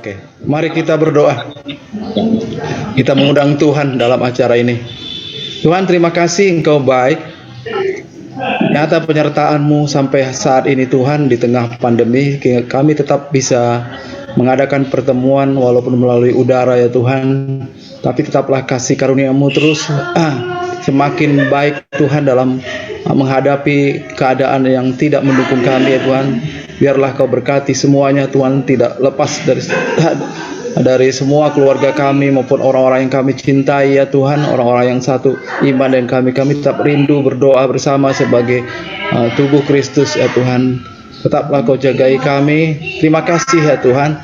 Oke, mari kita berdoa. Kita mengundang Tuhan dalam acara ini. Tuhan, terima kasih Engkau baik. Nyata penyertaan-Mu sampai saat ini Tuhan, di tengah pandemi kami tetap bisa mengadakan pertemuan walaupun melalui udara ya Tuhan. Tapi tetaplah kasih karunia-Mu terus semakin baik Tuhan dalam menghadapi keadaan yang tidak mendukung kami ya Tuhan. Biarlah Kau berkati semuanya Tuhan, tidak lepas dari semua keluarga kami maupun orang-orang yang kami cintai ya Tuhan, orang-orang yang satu iman dan kami tetap rindu berdoa bersama sebagai tubuh Kristus ya Tuhan. Tetaplah Kau jagai kami. Terima kasih ya Tuhan.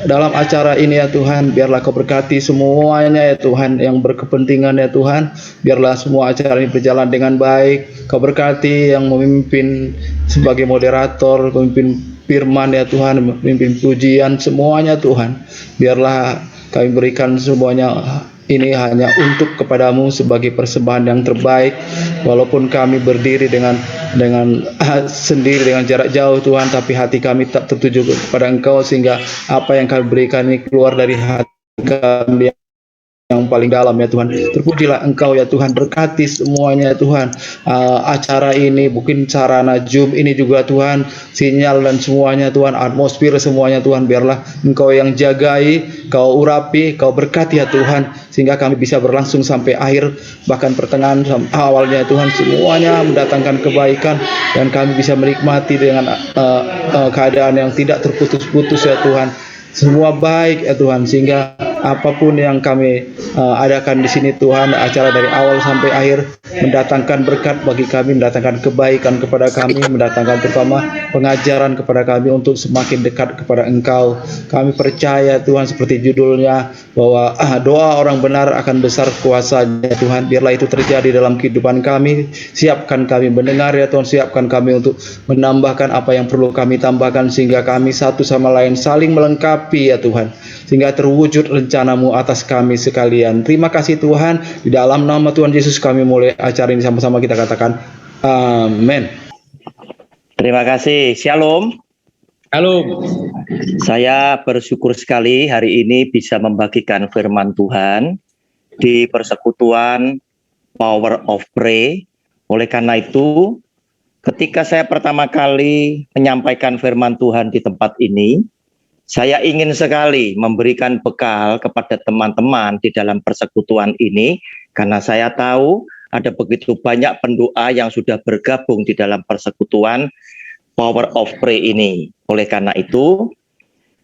Dalam acara ini ya Tuhan, biarlah Kau berkati semuanya ya Tuhan yang berkepentingan ya Tuhan. Biarlah semua acara ini berjalan dengan baik. Kau berkati yang memimpin sebagai moderator, pemimpin firman ya Tuhan, memimpin pujian semuanya Tuhan. Biarlah kami berikan semuanya ini hanya untuk kepadamu sebagai persembahan yang terbaik, walaupun kami berdiri dengan sendiri dengan jarak jauh Tuhan, tapi hati kami tak tertuju kepada Engkau, sehingga apa yang kami berikan ini keluar dari hati kami yang paling dalam ya Tuhan. Terpujilah Engkau ya Tuhan, berkati semuanya ya Tuhan. Acara ini mungkin sarana Zoom ini juga Tuhan, sinyal dan semuanya Tuhan, atmosfer semuanya Tuhan, biarlah Engkau yang jagai, Kau urapi, Kau berkati ya Tuhan, sehingga kami bisa berlangsung sampai akhir, bahkan pertengahan awalnya ya Tuhan, semuanya mendatangkan kebaikan dan kami bisa menikmati dengan keadaan yang tidak terputus-putus ya Tuhan. Semua baik ya Tuhan, sehingga apapun yang kami adakan di sini Tuhan, acara dari awal sampai akhir mendatangkan berkat bagi kami, mendatangkan kebaikan kepada kami, mendatangkan terutama pengajaran kepada kami untuk semakin dekat kepada Engkau. Kami percaya Tuhan, seperti judulnya, bahwa doa orang benar akan besar kuasanya Tuhan. Biarlah itu terjadi dalam kehidupan kami. Siapkan kami mendengar ya Tuhan, siapkan kami untuk menambahkan apa yang perlu kami tambahkan, sehingga kami satu sama lain saling melengkapi ya Tuhan, sehingga terwujud rencana-Mu atas kami sekalian. Terima kasih Tuhan, di dalam nama Tuhan Yesus kami mulai acara ini, sama-sama kita katakan amin. Terima kasih. Shalom. Halo. Saya bersyukur sekali hari ini bisa membagikan firman Tuhan di persekutuan Power of Pray. Oleh karena itu, ketika saya pertama kali menyampaikan firman Tuhan di tempat ini, saya ingin sekali memberikan bekal kepada teman-teman di dalam persekutuan ini, karena saya tahu ada begitu banyak pendoa yang sudah bergabung di dalam persekutuan Power of Pray ini. Oleh karena itu,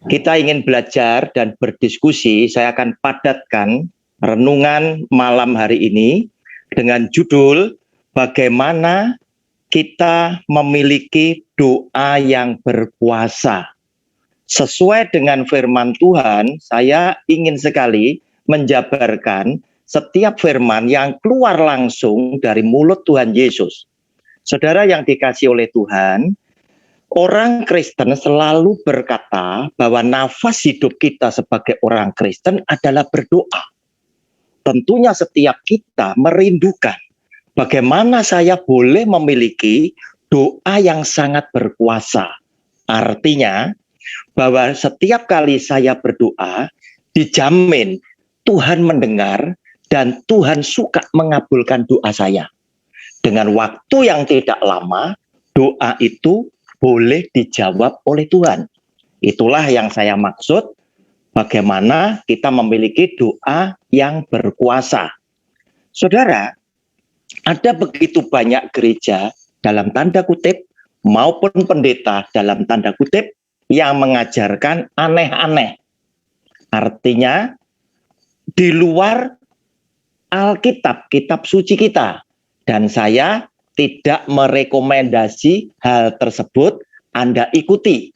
kita ingin belajar dan berdiskusi. Saya akan padatkan renungan malam hari ini dengan judul bagaimana kita memiliki doa yang berkuasa. Sesuai dengan firman Tuhan, saya ingin sekali menjabarkan setiap firman yang keluar langsung dari mulut Tuhan Yesus. Saudara yang dikasihi oleh Tuhan, orang Kristen selalu berkata bahwa nafas hidup kita sebagai orang Kristen adalah berdoa. Tentunya setiap kita merindukan bagaimana saya boleh memiliki doa yang sangat berkuasa. Artinya, bahwa setiap kali saya berdoa, dijamin Tuhan mendengar dan Tuhan suka mengabulkan doa saya. Dengan waktu yang tidak lama, doa itu boleh dijawab oleh Tuhan. Itulah yang saya maksud, bagaimana kita memiliki doa yang berkuasa. Saudara, ada begitu banyak gereja dalam tanda kutip maupun pendeta dalam tanda kutip yang mengajarkan aneh-aneh. Artinya, di luar Alkitab, kitab suci kita. Dan saya tidak merekomendasi hal tersebut Anda ikuti.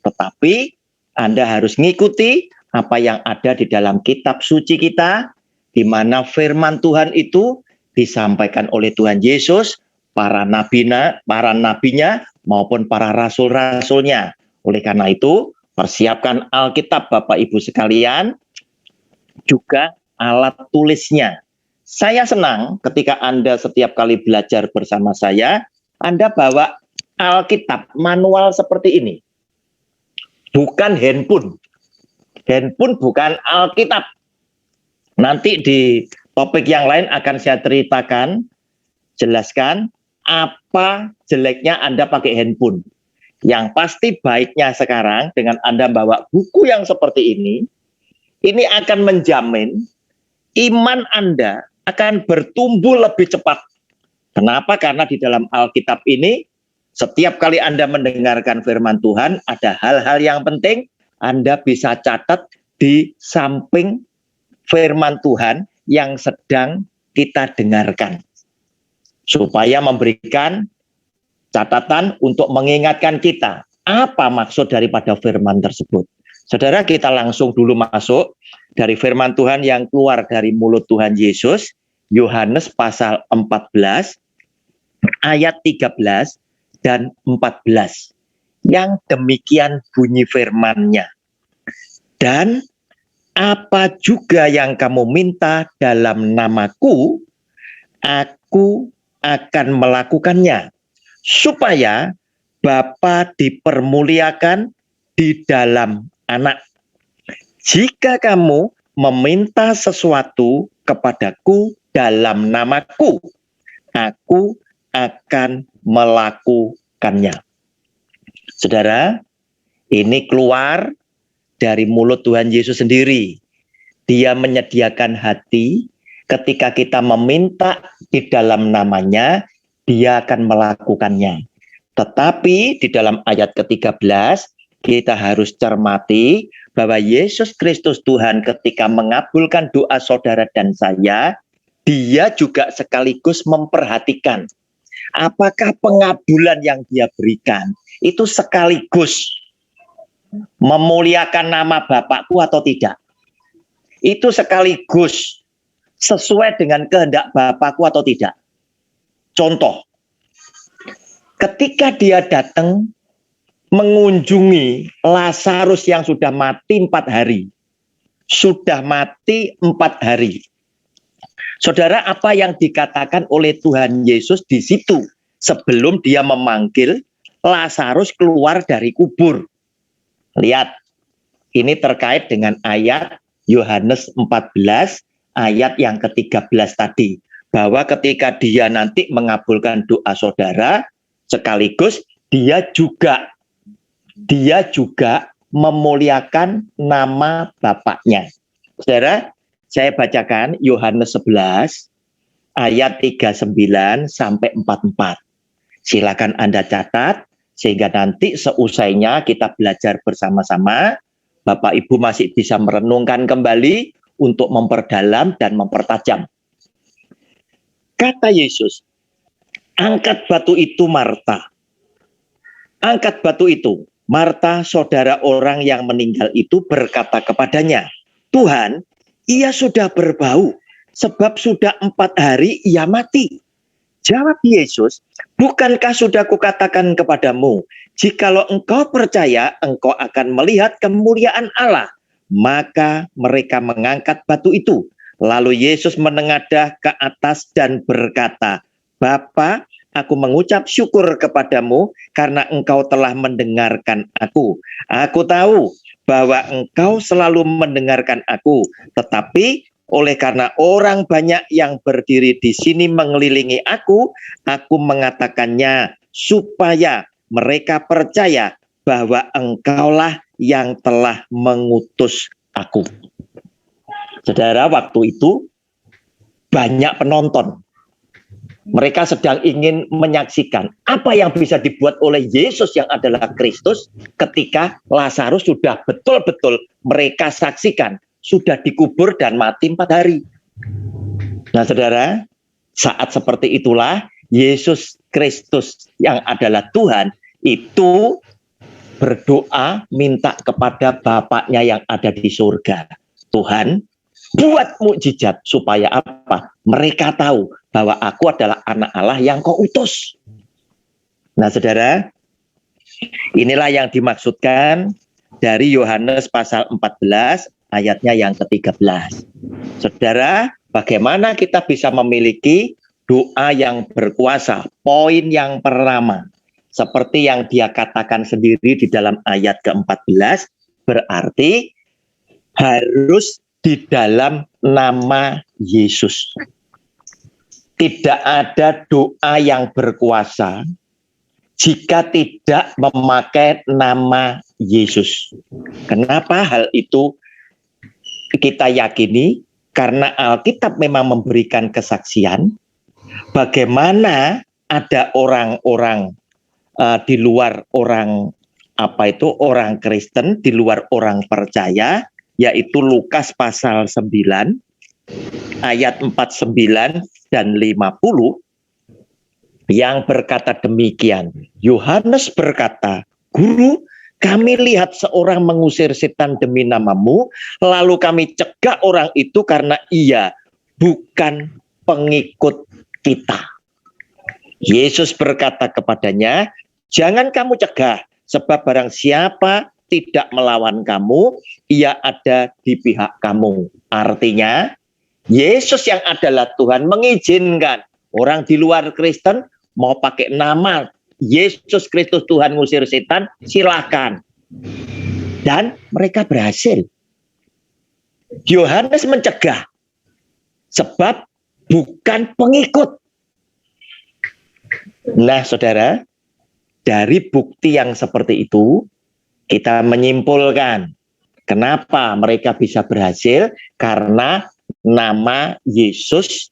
Tetapi Anda harus mengikuti apa yang ada di dalam kitab suci kita, di mana firman Tuhan itu disampaikan oleh Tuhan Yesus, para nabinya maupun para rasul-rasulnya. Oleh karena itu, persiapkan Alkitab Bapak Ibu sekalian, juga alat tulisnya. Saya senang ketika Anda setiap kali belajar bersama saya, Anda bawa Alkitab manual seperti ini. Bukan handphone. Handphone bukan Alkitab. Nanti di topik yang lain akan saya ceritakan, jelaskan apa jeleknya Anda pakai handphone. Yang pasti baiknya sekarang dengan Anda bawa buku yang seperti ini akan menjamin iman Anda akan bertumbuh lebih cepat. Kenapa? Karena di dalam Alkitab ini, setiap kali Anda mendengarkan firman Tuhan, ada hal-hal yang penting Anda bisa catat di samping firman Tuhan yang sedang kita dengarkan. Supaya memberikan catatan untuk mengingatkan kita apa maksud daripada firman tersebut. Saudara, kita langsung dulu masuk dari firman Tuhan yang keluar dari mulut Tuhan Yesus, Yohanes pasal 14, ayat 13 dan 14. Yang demikian bunyi firman-Nya. Dan apa juga yang kamu minta dalam namaku, aku akan melakukannya, supaya Bapa dipermuliakan di dalam Anak. Jika kamu meminta sesuatu kepadaku dalam namaku, aku akan melakukannya. Saudara, ini keluar dari mulut Tuhan Yesus sendiri. Dia menyediakan hati ketika kita meminta di dalam namanya, dia akan melakukannya. Tetapi di dalam ayat ke-13, kita harus cermati bahwa Yesus Kristus Tuhan ketika mengabulkan doa saudara dan saya, dia juga sekaligus memperhatikan apakah pengabulan yang dia berikan itu sekaligus memuliakan nama Bapakku atau tidak. Itu sekaligus sesuai dengan kehendak Bapakku atau tidak. Contoh, ketika dia datang mengunjungi Lazarus yang sudah mati 4 hari. Sudah mati 4 hari. Saudara, apa yang dikatakan oleh Tuhan Yesus di situ sebelum dia memanggil Lazarus keluar dari kubur? Lihat, ini terkait dengan ayat Yohanes 14 ayat yang ke-13 tadi. Bahwa ketika dia nanti mengabulkan doa saudara, sekaligus dia juga memuliakan nama Bapaknya. Saudara, saya bacakan Yohanes 11 ayat 39 sampai 44. Silakan Anda catat sehingga nanti seusainya kita belajar bersama-sama. Bapak Ibu masih bisa merenungkan kembali untuk memperdalam dan mempertajam. Kata Yesus, angkat batu itu Marta. Angkat batu itu. Marta, saudara orang yang meninggal itu berkata kepadanya, Tuhan, ia sudah berbau, sebab sudah 4 hari ia mati. Jawab Yesus, bukankah sudah kukatakan kepadamu, jikalau engkau percaya, engkau akan melihat kemuliaan Allah. Maka mereka mengangkat batu itu. Lalu Yesus menengadah ke atas dan berkata, Bapa, aku mengucap syukur kepadamu karena engkau telah mendengarkan aku. Aku tahu bahwa engkau selalu mendengarkan aku, tetapi oleh karena orang banyak yang berdiri di sini mengelilingi aku mengatakannya supaya mereka percaya bahwa engkaulah yang telah mengutus aku. Saudara, waktu itu banyak penonton. Mereka sedang ingin menyaksikan apa yang bisa dibuat oleh Yesus yang adalah Kristus ketika Lazarus sudah betul-betul mereka saksikan sudah dikubur dan mati 4 hari. Nah, saudara, saat seperti itulah Yesus Kristus yang adalah Tuhan itu berdoa minta kepada Bapaknya yang ada di surga. Tuhan, buat mukjizat supaya apa? Mereka tahu bahwa aku adalah anak Allah yang kau utus. Nah, saudara, inilah yang dimaksudkan dari Yohanes pasal 14 ayatnya yang ke-13. Saudara, bagaimana kita bisa memiliki doa yang berkuasa? Poin yang pertama, seperti yang dia katakan sendiri di dalam ayat ke-14, berarti harus di dalam nama Yesus. Tidak ada doa yang berkuasa jika tidak memakai nama Yesus. Kenapa hal itu kita yakini? Karena Alkitab memang memberikan kesaksian bagaimana ada orang-orang di luar orang orang Kristen, di luar orang percaya, yaitu Lukas pasal 9 ayat 49 dan 50 yang berkata demikian. Yohanes berkata, "Guru, kami lihat seorang mengusir setan demi namamu, lalu kami cegah orang itu karena ia bukan pengikut kita." Yesus berkata kepadanya, "Jangan kamu cegah, sebab barang siapa tidak melawan kamu, ia ada di pihak kamu." Artinya, Yesus yang adalah Tuhan mengizinkan orang di luar Kristen mau pakai nama Yesus Kristus Tuhan ngusir setan, silakan. Dan mereka berhasil. Yohanes mencegah, sebab bukan pengikut. Nah, saudara, dari bukti yang seperti itu, kita menyimpulkan kenapa mereka bisa berhasil, karena nama Yesus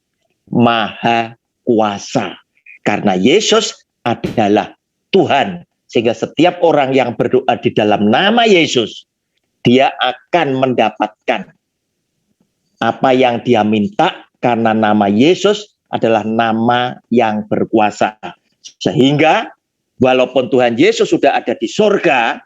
Maha Kuasa. Karena Yesus adalah Tuhan, sehingga setiap orang yang berdoa di dalam nama Yesus, dia akan mendapatkan apa yang dia minta, karena nama Yesus adalah nama yang berkuasa. Sehingga walaupun Tuhan Yesus sudah ada di surga,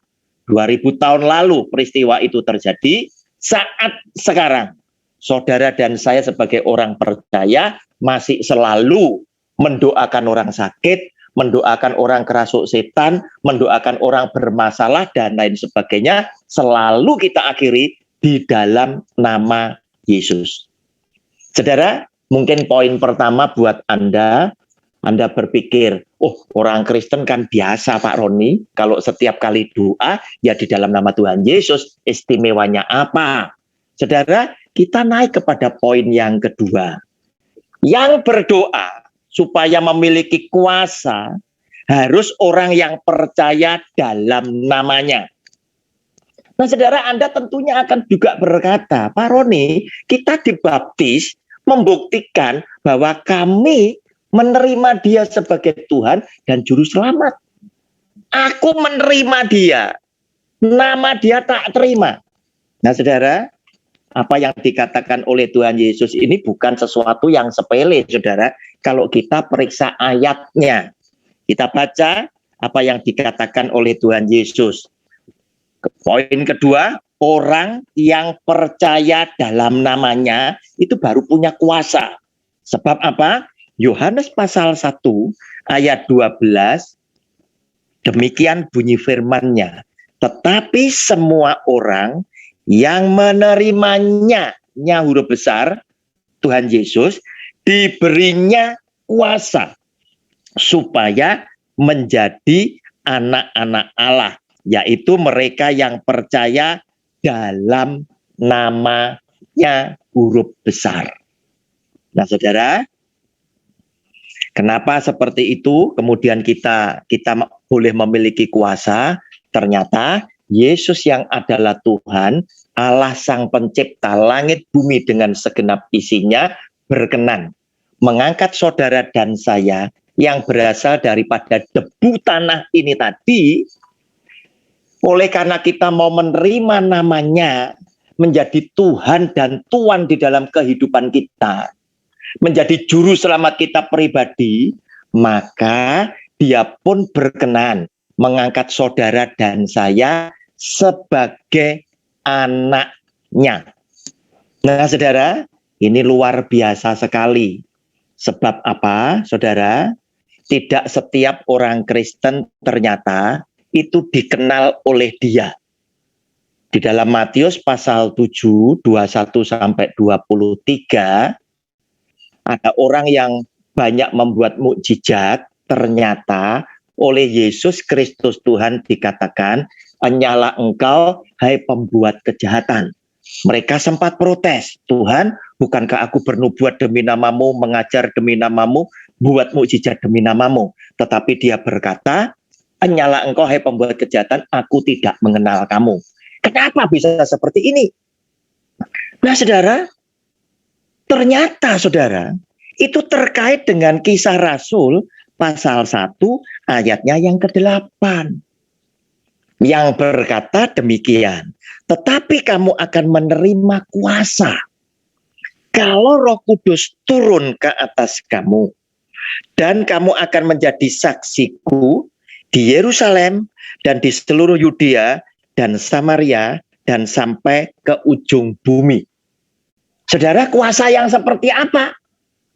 2000 tahun lalu peristiwa itu terjadi, saat sekarang saudara dan saya sebagai orang percaya masih selalu mendoakan orang sakit, mendoakan orang kerasuk setan, mendoakan orang bermasalah, dan lain sebagainya, selalu kita akhiri di dalam nama Yesus. Saudara, mungkin poin pertama buat Anda berpikir, oh, orang Kristen kan biasa Pak Roni, kalau setiap kali doa ya di dalam nama Tuhan Yesus, istimewanya apa? Saudara, kita naik kepada poin yang kedua. Yang berdoa supaya memiliki kuasa harus orang yang percaya dalam namanya. Nah, saudara, Anda tentunya akan juga berkata, Pak Roni, kita dibaptis membuktikan bahwa kami menerima dia sebagai Tuhan dan Juru Selamat. Aku menerima dia, nama dia tak terima. Nah, saudara, apa yang dikatakan oleh Tuhan Yesus ini bukan sesuatu yang sepele, saudara. Kalau kita periksa ayatnya, kita baca apa yang dikatakan oleh Tuhan Yesus. Poin kedua, orang yang percaya dalam namanya itu baru punya kuasa. Sebab apa? Yohanes pasal 1 ayat 12, demikian bunyi firman-Nya. Tetapi semua orang yang menerimanya, huruf besar, Tuhan Yesus, diberinya kuasa supaya menjadi anak-anak Allah, yaitu mereka yang percaya dalam namanya, huruf besar. Nah, saudara, kenapa seperti itu? Kemudian kita boleh memiliki kuasa. Ternyata Yesus yang adalah Tuhan, Allah Sang Pencipta langit bumi dengan segenap isinya, berkenan mengangkat saudara dan saya yang berasal daripada debu tanah ini tadi. Oleh karena kita mau menerima namanya, menjadi Tuhan dan Tuan di dalam kehidupan kita, menjadi juru selamat kita pribadi, maka dia pun berkenan mengangkat saudara dan saya sebagai anaknya. Nah, saudara, ini luar biasa sekali. Sebab apa, saudara? Tidak setiap orang Kristen ternyata itu dikenal oleh dia. Di dalam Matius pasal 7, 21 sampai 23, ada orang yang banyak membuat mukjizat, ternyata oleh Yesus Kristus Tuhan dikatakan, "Hanyalah engkau, hai pembuat kejahatan." Mereka sempat protes, Tuhan, bukankah aku bernubuat demi namamu, mengajar demi namamu, buat mukjizat demi namamu. Tetapi dia berkata, hanyalah engkau hai pembuat kejahatan, aku tidak mengenal kamu. Kenapa bisa seperti ini? Nah saudara, ternyata saudara, itu terkait dengan Kisah Rasul pasal 1 ayatnya yang ke-8. Yang berkata demikian, tetapi kamu akan menerima kuasa kalau Roh Kudus turun ke atas kamu. Dan kamu akan menjadi saksiku di Yerusalem dan di seluruh Yudea dan Samaria dan sampai ke ujung bumi. Saudara, kuasa yang seperti apa?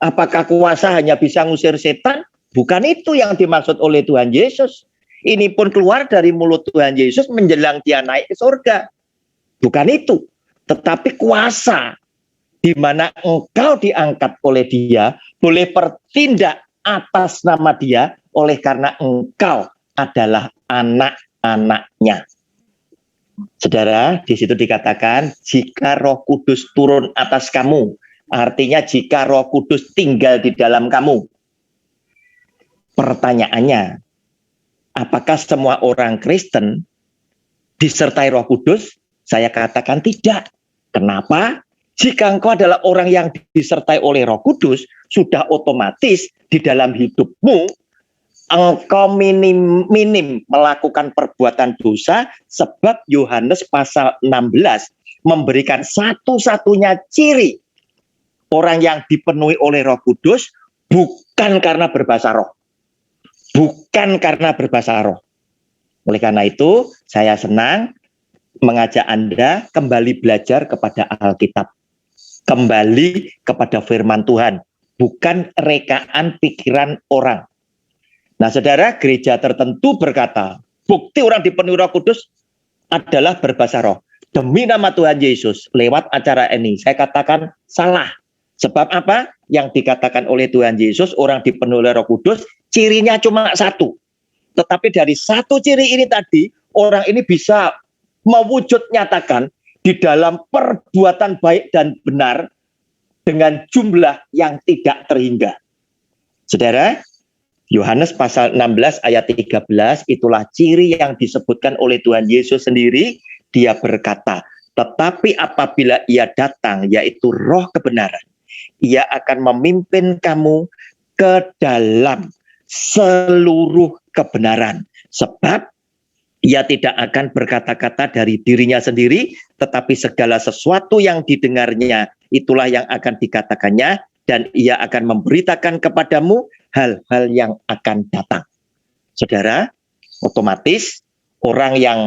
Apakah kuasa hanya bisa ngusir setan? Bukan itu yang dimaksud oleh Tuhan Yesus. Ini pun keluar dari mulut Tuhan Yesus menjelang dia naik ke surga. Bukan itu. Tetapi kuasa di mana engkau diangkat oleh dia, boleh bertindak atas nama dia, oleh karena engkau adalah anak-anaknya. Saudara, di situ dikatakan, jika Roh Kudus turun atas kamu, artinya jika Roh Kudus tinggal di dalam kamu. Pertanyaannya, apakah semua orang Kristen disertai Roh Kudus? Saya katakan tidak. Kenapa? Jika engkau adalah orang yang disertai oleh Roh Kudus, sudah otomatis di dalam hidupmu engkau minim melakukan perbuatan dosa, sebab Yohanes pasal 16 memberikan satu-satunya ciri orang yang dipenuhi oleh Roh Kudus bukan karena berbahasa roh. Bukan karena berbahasa roh. Oleh karena itu, saya senang mengajak Anda kembali belajar kepada Alkitab. Kembali kepada firman Tuhan, bukan rekaan pikiran orang. Nah, saudara, gereja tertentu berkata, bukti orang dipenuhi Roh Kudus adalah berbahasa roh. Demi nama Tuhan Yesus, lewat acara ini, saya katakan salah. Sebab apa? Yang dikatakan oleh Tuhan Yesus, orang dipenuhi oleh Roh Kudus, cirinya cuma satu. Tetapi dari satu ciri ini tadi, orang ini bisa mewujud nyatakan di dalam perbuatan baik dan benar dengan jumlah yang tidak terhingga. Saudara, Yohanes pasal 16 ayat 13, itulah ciri yang disebutkan oleh Tuhan Yesus sendiri. Dia berkata, tetapi apabila ia datang, yaitu roh kebenaran, ia akan memimpin kamu ke dalam seluruh kebenaran. Sebab ia tidak akan berkata-kata dari dirinya sendiri, tetapi segala sesuatu yang didengarnya, itulah yang akan dikatakannya, dan ia akan memberitakan kepadamu hal-hal yang akan datang. Saudara, otomatis orang yang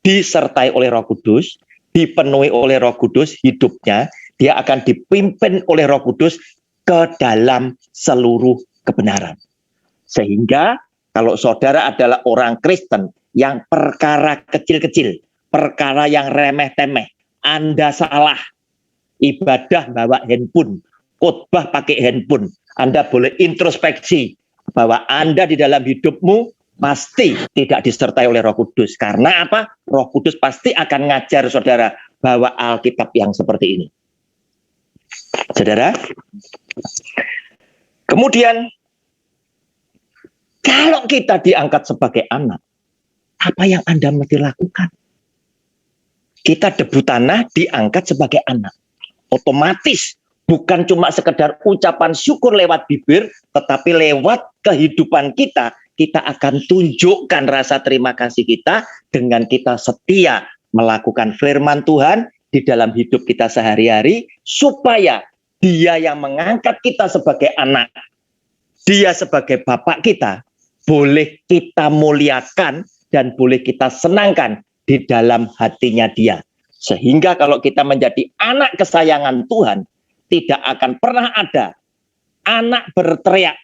disertai oleh Roh Kudus, dipenuhi oleh Roh Kudus hidupnya, dia akan dipimpin oleh Roh Kudus ke dalam seluruh kebenaran. Sehingga kalau saudara adalah orang Kristen yang perkara kecil-kecil, perkara yang remeh-temeh, Anda salah, ibadah bawa handphone, khotbah pakai handphone, Anda boleh introspeksi bahwa Anda di dalam hidupmu pasti tidak disertai oleh Roh Kudus. Karena apa? Roh Kudus pasti akan ngajar saudara bahwa Alkitab yang seperti ini. Saudara, kemudian kalau kita diangkat sebagai anak, apa yang Anda mesti lakukan? Kita debu tanah diangkat sebagai anak. Otomatis bukan cuma sekedar ucapan syukur lewat bibir, tetapi lewat kehidupan kita, kita akan tunjukkan rasa terima kasih kita dengan kita setia melakukan firman Tuhan di dalam hidup kita sehari-hari, supaya Dia yang mengangkat kita sebagai anak, Dia sebagai Bapak kita, boleh kita muliakan dan boleh kita senangkan di dalam hatinya Dia. Sehingga kalau kita menjadi anak kesayangan Tuhan, tidak akan pernah ada anak berteriak,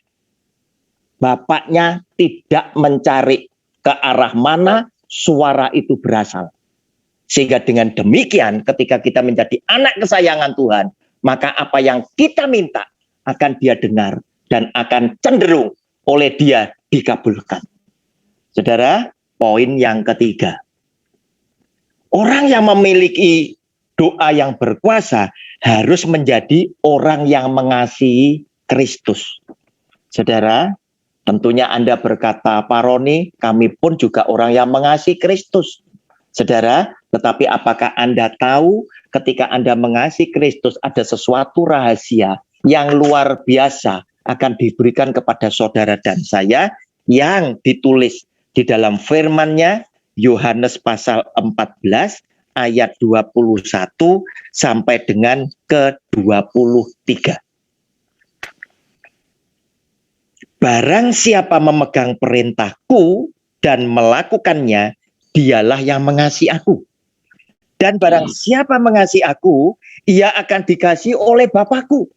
bapaknya tidak mencari ke arah mana suara itu berasal. Sehingga dengan demikian ketika kita menjadi anak kesayangan Tuhan, maka apa yang kita minta akan Dia dengar dan akan cenderung oleh Dia dikabulkan. Saudara, poin yang ketiga. Orang yang memiliki doa yang berkuasa harus menjadi orang yang mengasihi Kristus. Saudara, tentunya Anda berkata, Pak Roni, kami pun juga orang yang mengasihi Kristus. Saudara, tetapi apakah Anda tahu ketika Anda mengasihi Kristus ada sesuatu rahasia yang luar biasa akan diberikan kepada saudara dan saya yang ditulis di dalam firman-Nya Yohanes pasal 14 ayat 21 sampai dengan ke-23. Barang siapa memegang perintahku dan melakukannya, dialah yang mengasihi aku. Dan barang siapa mengasihi aku, ia akan dikasihi oleh Bapakku.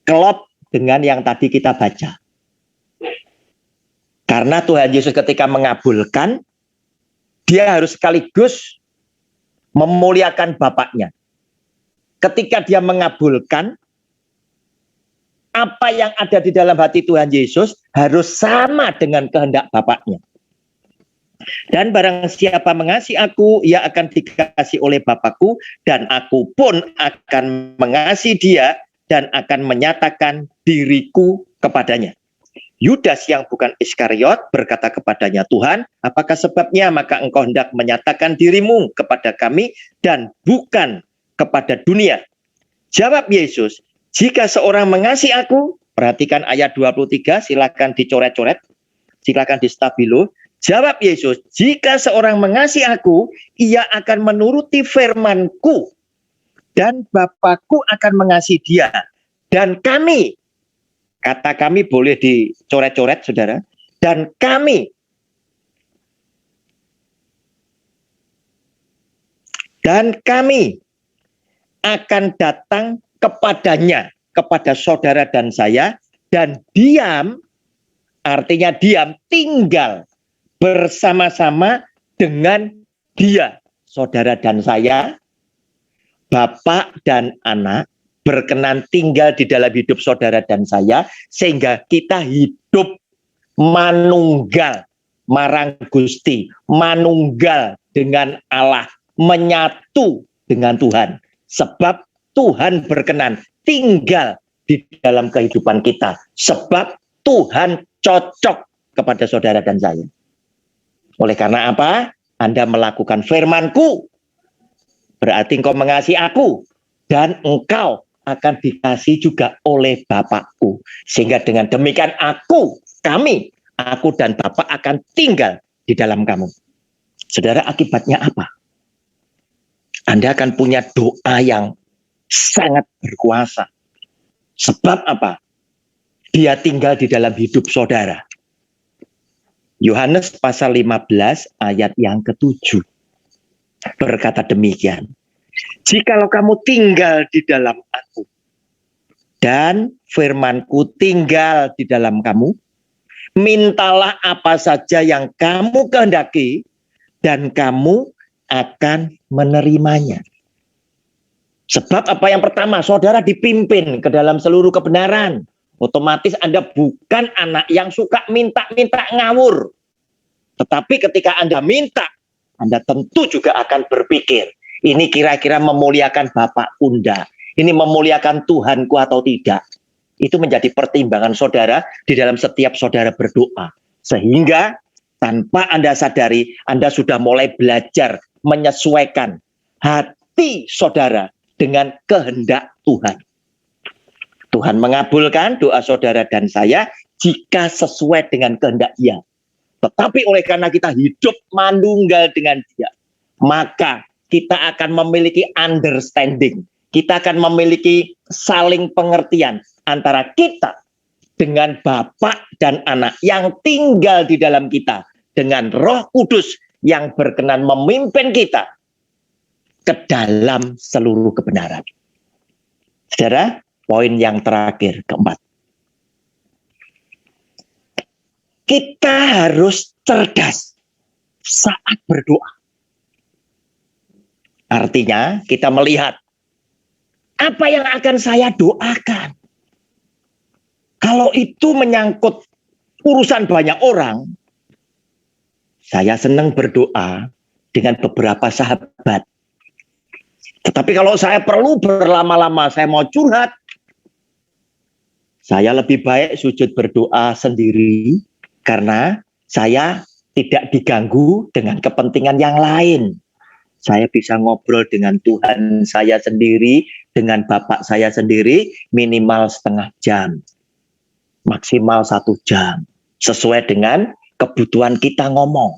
Klop dengan yang tadi kita baca. Karena Tuhan Yesus ketika mengabulkan, dia harus sekaligus memuliakan Bapaknya. Ketika dia mengabulkan, apa yang ada di dalam hati Tuhan Yesus harus sama dengan kehendak Bapaknya. Dan barang siapa mengasihi aku, ia akan dikasihi oleh Bapakku, dan aku pun akan mengasihi dia dan akan menyatakan diriku kepadanya. Yudas yang bukan Iskariot berkata kepadanya, Tuhan, apakah sebabnya maka engkau hendak menyatakan dirimu kepada kami dan bukan kepada dunia? Jawab Yesus, jika seorang mengasihi aku, perhatikan ayat 23, silakan dicoret-coret, silakan di stabilo. Jawab Yesus, jika seorang mengasihi aku, ia akan menuruti firman-Ku, dan Bapakku akan mengasihi dia. Dan kami, kata kami boleh dicoret-coret, saudara, dan kami akan datang kepadanya, kepada saudara dan saya, dan diam, artinya diam, tinggal bersama-sama dengan dia, saudara dan saya, bapak dan anak, berkenan tinggal di dalam hidup saudara dan saya, sehingga kita hidup manunggal, marang Gusti, manunggal dengan Allah, menyatu dengan Tuhan. Sebab Tuhan berkenan tinggal di dalam kehidupan kita. Sebab Tuhan cocok kepada saudara dan saya. Oleh karena apa? Anda melakukan firman-Ku, berarti engkau mengasihi aku, dan engkau akan dikasihi juga oleh Bapakku. Sehingga dengan demikian aku dan Bapak akan tinggal di dalam kamu. Saudara, akibatnya apa? Anda akan punya doa yang sangat berkuasa. Sebab apa? Dia tinggal di dalam hidup saudara. Yohanes pasal 15 ayat yang ke-7 berkata demikian. Jikalau kamu tinggal di dalam aku dan firman-Ku tinggal di dalam kamu, mintalah apa saja yang kamu kehendaki dan kamu akan menerimanya. Sebab apa yang pertama, saudara dipimpin ke dalam seluruh kebenaran. Otomatis Anda bukan anak yang suka minta-minta ngawur. Tetapi ketika Anda minta, Anda tentu juga akan berpikir, ini kira-kira memuliakan Bapak Bunda, ini memuliakan Tuhanku atau tidak. Itu menjadi pertimbangan saudara di dalam setiap saudara berdoa. Sehingga tanpa Anda sadari, Anda sudah mulai belajar menyesuaikan hati saudara dengan kehendak Tuhan. Tuhan mengabulkan doa saudara dan saya jika sesuai dengan kehendak Dia. Tetapi oleh karena kita hidup manunggal dengan Dia, maka kita akan memiliki understanding. Kita akan memiliki saling pengertian antara kita dengan Bapa dan Anak yang tinggal di dalam kita, dengan Roh Kudus yang berkenan memimpin kita ke dalam seluruh kebenaran. Saudara, poin yang terakhir, keempat. Kita harus cerdas saat berdoa. Artinya, kita melihat apa yang akan saya doakan. Kalau itu menyangkut urusan banyak orang, saya senang berdoa dengan beberapa sahabat Tetapi kalau saya perlu berlama-lama, saya mau curhat, saya lebih baik sujud berdoa sendiri karena saya tidak diganggu dengan kepentingan yang lain. Saya bisa ngobrol dengan Tuhan saya sendiri, dengan Bapak saya sendiri, minimal setengah jam, maksimal 1 jam, sesuai dengan kebutuhan kita ngomong.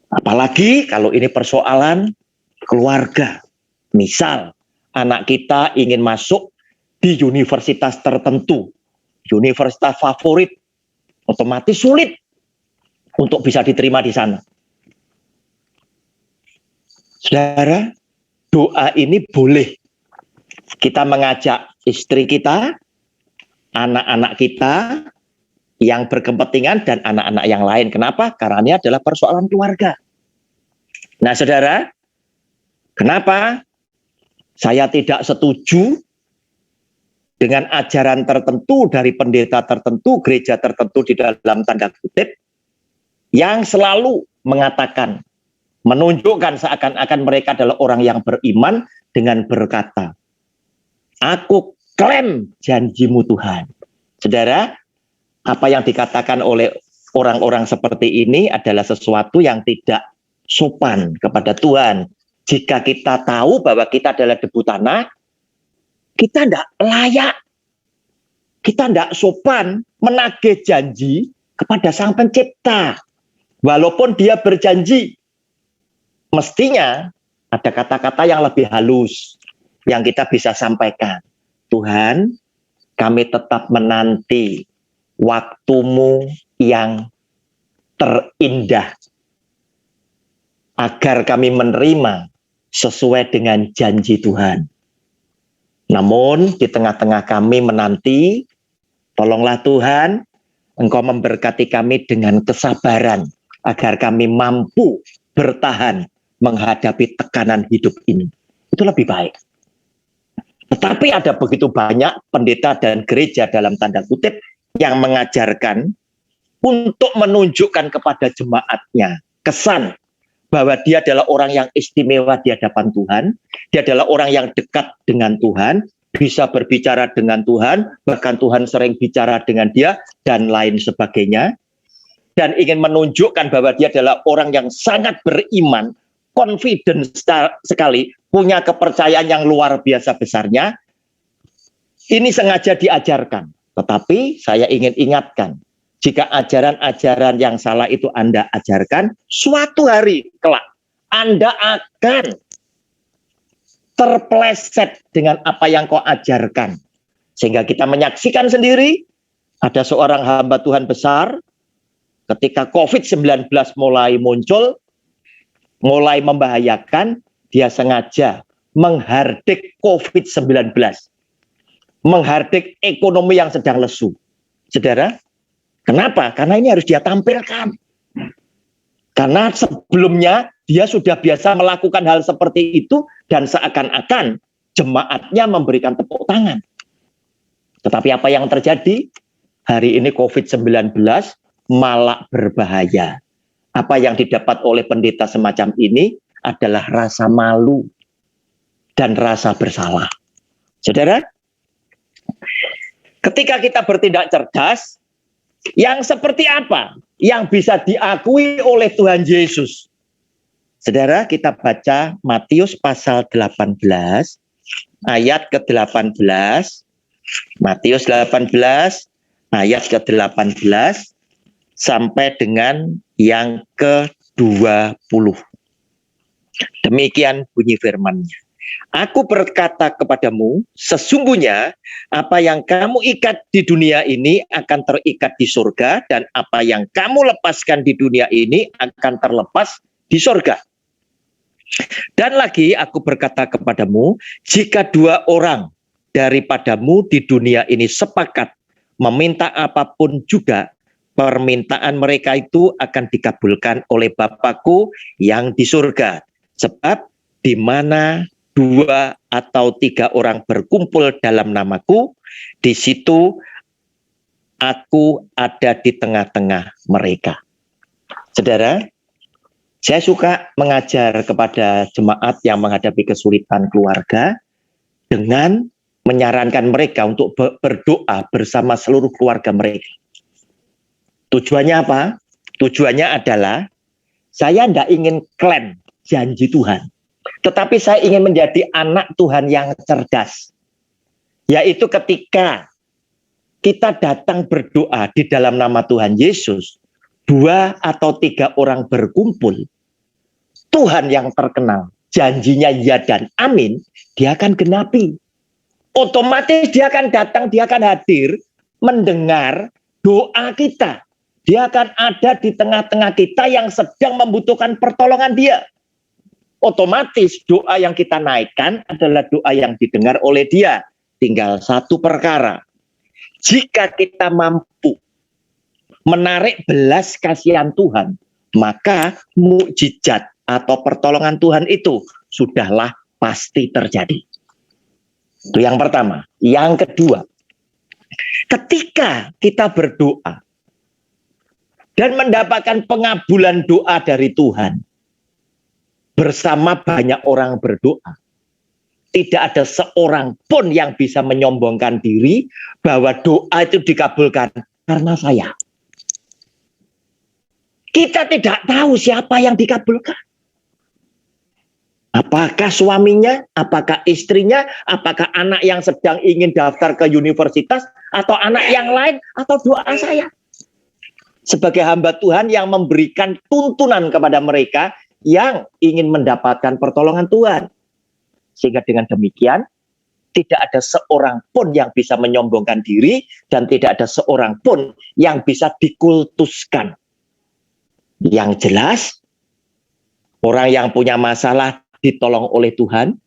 Apalagi kalau ini persoalan keluarga. Misal, anak kita ingin masuk di universitas tertentu, universitas favorit, otomatis sulit untuk bisa diterima di sana. Saudara, doa ini boleh kita mengajak istri kita, anak-anak kita yang berkepentingan dan anak-anak yang lain. Kenapa? Karena ini adalah persoalan keluarga. Nah, saudara, kenapa saya tidak setuju dengan ajaran tertentu dari pendeta tertentu, gereja tertentu di dalam tanda kutip, yang selalu mengatakan, menunjukkan seakan-akan mereka adalah orang yang beriman dengan berkata, aku klaim janjimu Tuhan. Saudara, apa yang dikatakan oleh orang-orang seperti ini adalah sesuatu yang tidak sopan kepada Tuhan. Jika kita tahu bahwa kita adalah debu tanah, kita tidak layak, kita tidak sopan menagih janji kepada Sang Pencipta. Walaupun dia berjanji, mestinya ada kata-kata yang lebih halus yang kita bisa sampaikan. Tuhan, kami tetap menanti waktumu yang terindah agar kami menerima sesuai dengan janji Tuhan. Namun di tengah-tengah kami menanti, tolonglah Tuhan, Engkau memberkati kami dengan kesabaran agar kami mampu bertahan menghadapi tekanan hidup ini. Itu lebih baik. Tetapi ada begitu banyak pendeta dan gereja dalam tanda kutip yang mengajarkan untuk menunjukkan kepada jemaatnya kesan bahwa dia adalah orang yang istimewa di hadapan Tuhan, dia adalah orang yang dekat dengan Tuhan, bisa berbicara dengan Tuhan, bahkan Tuhan sering bicara dengan dia, dan lain sebagainya, dan ingin menunjukkan bahwa dia adalah orang yang sangat beriman, confident sekali, punya kepercayaan yang luar biasa besarnya. Ini sengaja diajarkan, tetapi saya ingin ingatkan, jika ajaran-ajaran yang salah itu Anda ajarkan, suatu hari kelak Anda akan terpleset dengan apa yang kau ajarkan. Sehingga kita menyaksikan sendiri, ada seorang hamba Tuhan besar, ketika COVID-19 mulai muncul, mulai membahayakan, dia sengaja menghardik COVID-19. Menghardik ekonomi yang sedang lesu. Saudara, kenapa? Karena ini harus dia tampilkan. Karena sebelumnya dia sudah biasa melakukan hal seperti itu dan seakan-akan jemaatnya memberikan tepuk tangan. Tetapi apa yang terjadi? Hari ini COVID-19 malah berbahaya. Apa yang didapat oleh pendeta semacam ini adalah rasa malu dan rasa bersalah. Saudara, ketika kita bertindak cerdas, yang seperti apa yang bisa diakui oleh Tuhan Yesus? Saudara, kita baca Matius pasal 18 ayat ke-18. Matius 18 ayat ke-18 sampai dengan yang ke-20. Demikian bunyi firman-Nya. Aku berkata kepadamu, sesungguhnya apa yang kamu ikat di dunia ini akan terikat di surga, dan apa yang kamu lepaskan di dunia ini akan terlepas di surga. Dan lagi aku berkata kepadamu, jika 2 orang daripadamu di dunia ini sepakat meminta apapun juga, permintaan mereka itu akan dikabulkan oleh Bapakku yang di surga. Sebab di mana 2 atau 3 orang berkumpul dalam namaku, di situ aku ada di tengah-tengah mereka. Saudara, Saya suka mengajar kepada jemaat yang menghadapi kesulitan keluarga dengan menyarankan mereka untuk berdoa bersama seluruh keluarga mereka. Tujuannya apa? Tujuannya adalah saya tidak ingin klaim janji Tuhan, tetapi saya ingin menjadi anak Tuhan yang cerdas. Yaitu ketika kita datang berdoa di dalam nama Tuhan Yesus, 2 atau 3 orang berkumpul, Tuhan yang terkenal, janjinya ya dan amin, dia akan genapi. Otomatis dia akan datang, dia akan hadir, mendengar doa kita. Dia akan ada di tengah-tengah kita yang sedang membutuhkan pertolongan dia. Otomatis doa yang kita naikkan adalah doa yang didengar oleh dia. Tinggal satu perkara. Jika kita mampu menarik belas kasihan Tuhan, maka mukjizat atau pertolongan Tuhan itu sudahlah pasti terjadi. Itu yang pertama. Yang kedua, ketika kita berdoa dan mendapatkan pengabulan doa dari Tuhan bersama banyak orang berdoa, tidak ada seorang pun yang bisa menyombongkan diri bahwa doa itu dikabulkan karena saya. Kita tidak tahu siapa yang dikabulkan. Apakah suaminya, apakah istrinya, apakah anak yang sedang ingin daftar ke universitas, atau anak yang lain, atau doa saya. Sebagai hamba Tuhan yang memberikan tuntunan kepada mereka yang ingin mendapatkan pertolongan Tuhan. Sehingga dengan demikian, tidak ada seorang pun yang bisa menyombongkan diri, dan tidak ada seorang pun yang bisa dikultuskan. Yang jelas, orang yang punya masalah ditolong oleh Tuhan,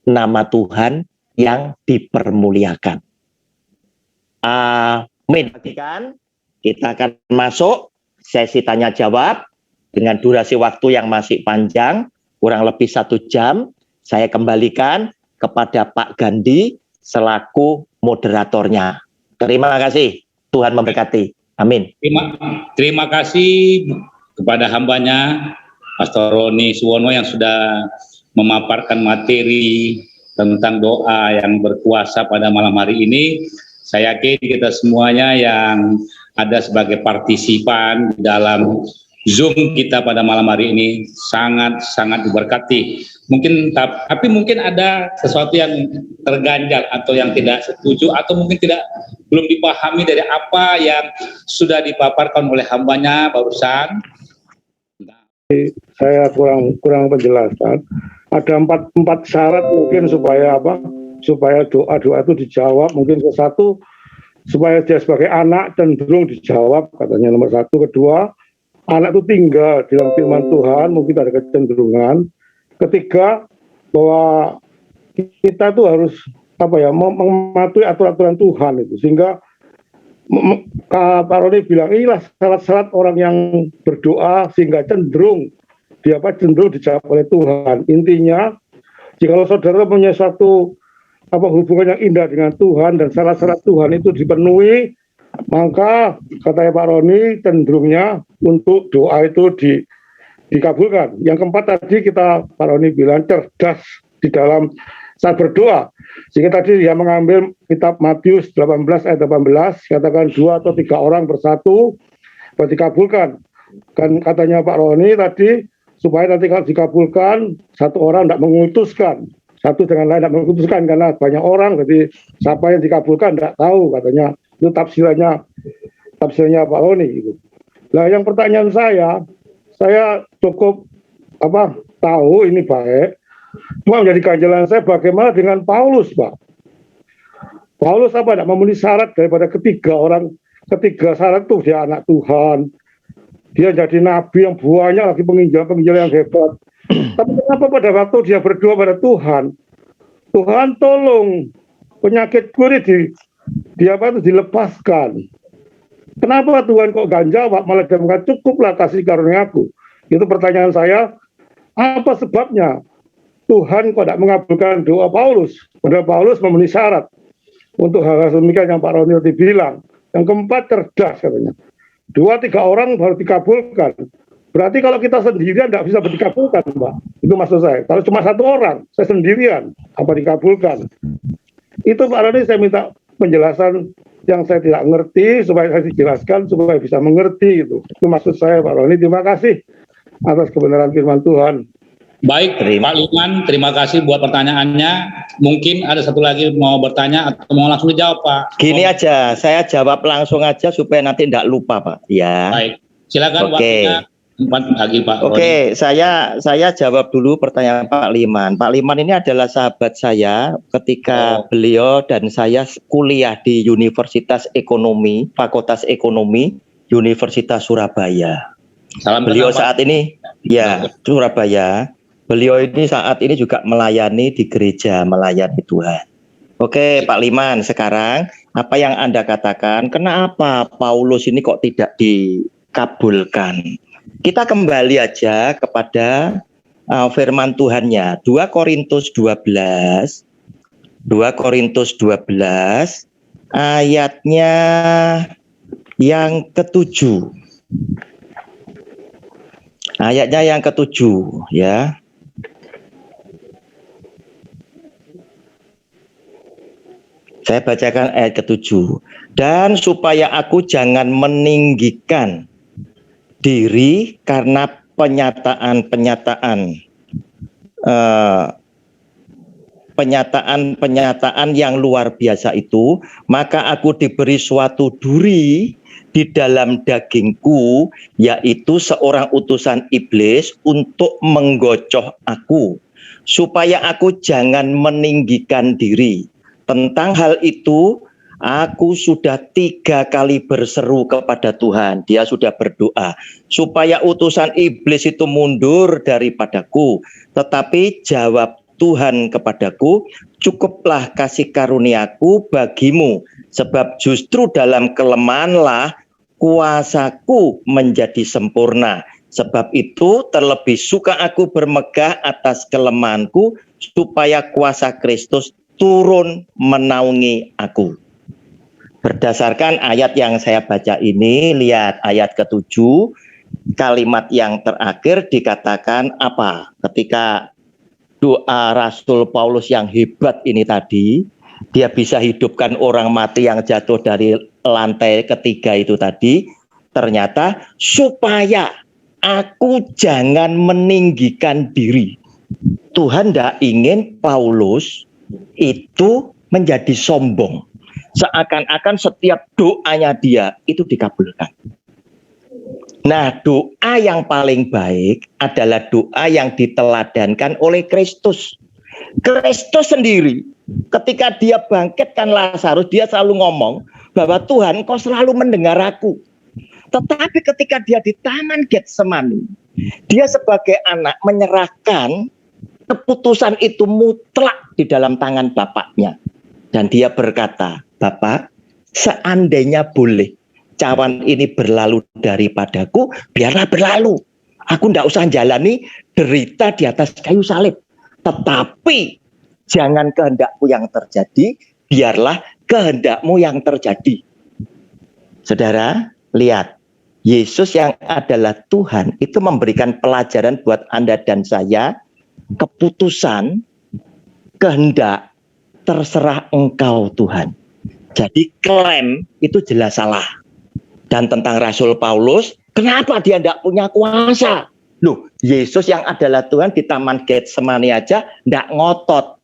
nama Tuhan yang dipermuliakan. Amin. Kita akan masuk sesi tanya jawab dengan durasi waktu yang masih panjang, kurang lebih 1 jam. Saya kembalikan kepada Pak Gandhi selaku moderatornya. Terima kasih. Tuhan memberkati. Amin. Terima kasih kepada hambanya Pastor Roni Suwono yang sudah memaparkan materi tentang doa yang berkuasa pada malam hari ini. Saya yakin kita semuanya yang ada sebagai partisipan dalam Zoom kita pada malam hari ini sangat diberkati. Tapi mungkin ada sesuatu yang terganjal atau yang tidak setuju atau mungkin belum dipahami dari apa yang sudah dipaparkan oleh hambanya barusan. Saya kurang penjelasan. Ada empat syarat mungkin supaya doa itu dijawab. Mungkin satu, supaya dia sebagai anak cenderung dijawab, katanya nomor 1. Kedua, anak itu tinggal di dalam firman Tuhan, mungkin ada kecenderungan. Ketiga, bahwa kita tuh harus mematuhi aturan-aturan Tuhan itu, sehingga Pak Roni bilang inilah syarat-syarat orang yang berdoa sehingga cenderung dijawab oleh Tuhan. Intinya, jika saudara punya satu hubungan yang indah dengan Tuhan dan syarat-syarat Tuhan itu dipenuhi, maka katanya Pak Roni cenderungnya untuk doa itu dikabulkan. Yang keempat tadi Pak Roni bilang cerdas di dalam saat berdoa. Sehingga tadi dia mengambil kitab Matius 18 ayat 18, katakan 2 atau 3 orang bersatu berarti dikabulkan. Kan katanya Pak Roni tadi, supaya nanti kalau dikabulkan, satu orang tidak mengutuskan, satu dengan lain tidak mengutuskan, karena banyak orang, jadi siapa yang dikabulkan tidak tahu, katanya. Itu tafsirnya Pak Roni. Gitu. Nah, yang pertanyaan saya cukup tahu ini baik. Cuma menjadi ganjalan saya bagaimana dengan Paulus, Pak. Paulus tidak memenuhi syarat daripada ketiga syarat itu. Dia anak Tuhan, dia jadi nabi yang banyak lagi, penginjil yang hebat. Tapi kenapa pada waktu dia berdoa pada Tuhan, Tuhan tolong penyakitku ini dilepaskan. Kenapa Tuhan kok gak jawab, malah dia mengatakan cukuplah kasih karunia-Ku. Itu pertanyaan saya, apa sebabnya Tuhan kok tidak mengabulkan doa Paulus? Padahal Paulus memenuhi syarat untuk hal-hal demikian yang Pak Roni bilang. Yang keempat, cerdas katanya. 2-3 orang baru dikabulkan. Berarti kalau kita sendirian tidak bisa dikabulkan, Pak. Itu maksud saya. Kalau cuma satu orang, saya sendirian, apa dikabulkan? Itu Pak Roni, saya minta penjelasan yang saya tidak ngerti, supaya saya dijelaskan, supaya bisa mengerti gitu. Itu maksud saya, Pak Roni. Terima kasih atas kebenaran firman Tuhan. Baik, Pak Liman, terima kasih buat pertanyaannya. Mungkin ada satu lagi mau bertanya atau mau langsung dijawab, Pak? Gini aja, saya jawab langsung aja supaya nanti tidak lupa, Pak. Ya. Baik, silakan Oke. waktunya 4 lagi, Pak. Oke, saya jawab dulu pertanyaan Pak Liman. Pak Liman ini adalah sahabat saya ketika beliau dan saya kuliah di Universitas Ekonomi, Fakultas Ekonomi, Universitas Surabaya. Salam Beliau kenal, Pak. saat ini, ya, Surabaya. Beliau ini saat ini juga melayani di gereja, melayani Tuhan. Oke, Pak Liman, sekarang apa yang Anda katakan, kenapa Paulus ini kok tidak dikabulkan? Kita kembali aja kepada firman Tuhannya. 2 Korintus 12 ayatnya yang ke-7. Ayatnya yang ke-7 ya. Saya bacakan ayat ke-7. Dan supaya aku jangan meninggikan diri karena penyataan yang luar biasa itu, maka aku diberi suatu duri di dalam dagingku, yaitu seorang utusan iblis untuk menggocoh aku, supaya aku jangan meninggikan diri. Tentang hal itu, aku sudah 3 kali berseru kepada Tuhan. Dia sudah berdoa supaya utusan iblis itu mundur daripadaku. Tetapi jawab Tuhan kepadaku, cukuplah kasih karuniaku bagimu, sebab justru dalam kelemahanlah kuasaku menjadi sempurna. Sebab itu terlebih suka aku bermegah atas kelemahanku, supaya kuasa Kristus turun menaungi aku. Berdasarkan ayat yang saya baca ini, lihat ayat ke-7, kalimat yang terakhir dikatakan apa? Ketika doa Rasul Paulus yang hebat ini tadi, dia bisa hidupkan orang mati yang jatuh dari lantai ketiga itu tadi, ternyata supaya aku jangan meninggikan diri. Tuhan tidak ingin Paulus itu menjadi sombong. Seakan-akan setiap doanya dia itu dikabulkan. Nah, doa yang paling baik adalah doa yang diteladankan oleh Kristus. Kristus sendiri ketika dia bangkitkan Lazarus, dia selalu ngomong bahwa Tuhan, Engkau selalu mendengar aku. Tetapi ketika dia di Taman Getsemani, dia sebagai anak menyerahkan keputusan itu mutlak di dalam tangan Bapaknya. Dan dia berkata, Bapak, seandainya boleh cawan ini berlalu daripadaku, biarlah berlalu. Aku tidak usah jalani derita di atas kayu salib. Tetapi jangan kehendakku yang terjadi, biarlah kehendakmu yang terjadi. Saudara, lihat. Yesus yang adalah Tuhan itu memberikan pelajaran buat Anda dan saya, keputusan, kehendak, terserah Engkau Tuhan. Jadi klaim itu jelas salah. Dan tentang Rasul Paulus, kenapa dia tidak punya kuasa? Loh, Yesus yang adalah Tuhan di Taman Getsemani aja tidak ngotot.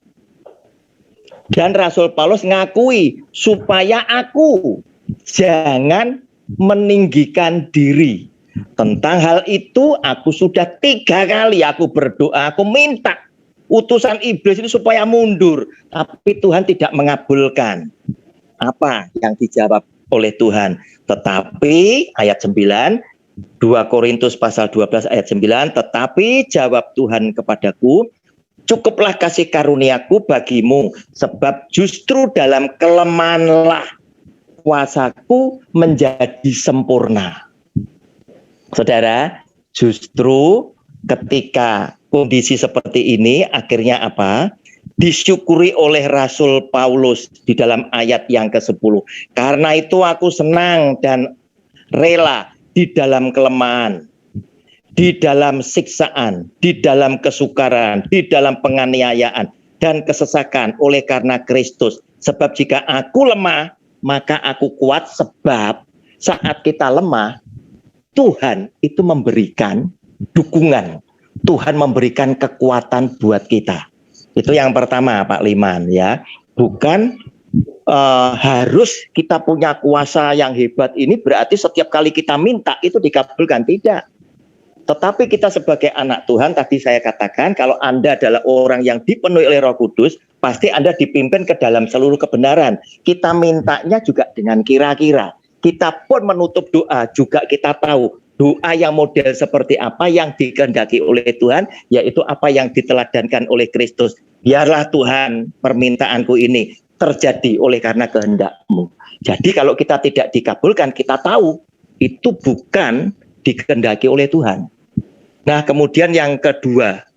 Dan Rasul Paulus ngakui supaya aku jangan meninggikan diri. Tentang hal itu aku sudah 3 kali aku berdoa, aku minta utusan iblis itu supaya mundur, tapi Tuhan tidak mengabulkan. Apa yang dijawab oleh Tuhan? Tetapi ayat 9, 2 Korintus pasal 12 ayat 9, tetapi jawab Tuhan kepadaku, cukuplah kasih karuniaku bagimu, sebab justru dalam kelemahanlah kuasaku menjadi sempurna. Saudara, justru ketika kondisi seperti ini akhirnya apa? Disyukuri oleh Rasul Paulus di dalam ayat yang ke-10. Karena itu aku senang dan rela di dalam kelemahan, di dalam siksaan, di dalam kesukaran, di dalam penganiayaan dan kesesakan oleh karena Kristus. Sebab jika aku lemah, maka aku kuat. Sebab saat kita lemah, Tuhan itu memberikan dukungan. Tuhan memberikan kekuatan buat kita. Itu yang pertama, Pak Liman, ya. Bukan harus kita punya kuasa yang hebat ini berarti setiap kali kita minta itu dikabulkan. Tidak. Tetapi kita sebagai anak Tuhan, tadi saya katakan, kalau Anda adalah orang yang dipenuhi oleh Roh Kudus, pasti Anda dipimpin ke dalam seluruh kebenaran. Kita mintanya juga dengan kira-kira. Kita pun menutup doa, juga kita tahu doa yang model seperti apa yang dikehendaki oleh Tuhan, yaitu apa yang diteladankan oleh Kristus. Biarlah Tuhan, permintaanku ini terjadi oleh karena kehendak-Mu. Jadi kalau kita tidak dikabulkan, kita tahu itu bukan dikehendaki oleh Tuhan. Nah, kemudian yang kedua,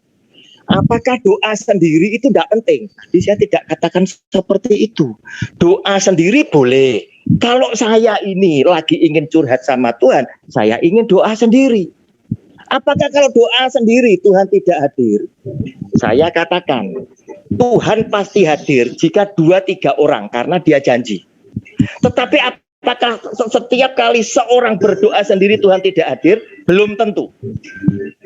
apakah doa sendiri itu tidak penting? Tadi saya tidak katakan seperti itu. Doa sendiri boleh. Kalau saya ini lagi ingin curhat sama Tuhan, saya ingin doa sendiri. Apakah kalau doa sendiri Tuhan tidak hadir? Saya katakan, Tuhan pasti hadir jika 2-3 orang karena Dia janji. Tetapi apakah setiap kali seorang berdoa sendiri Tuhan tidak hadir? Belum tentu.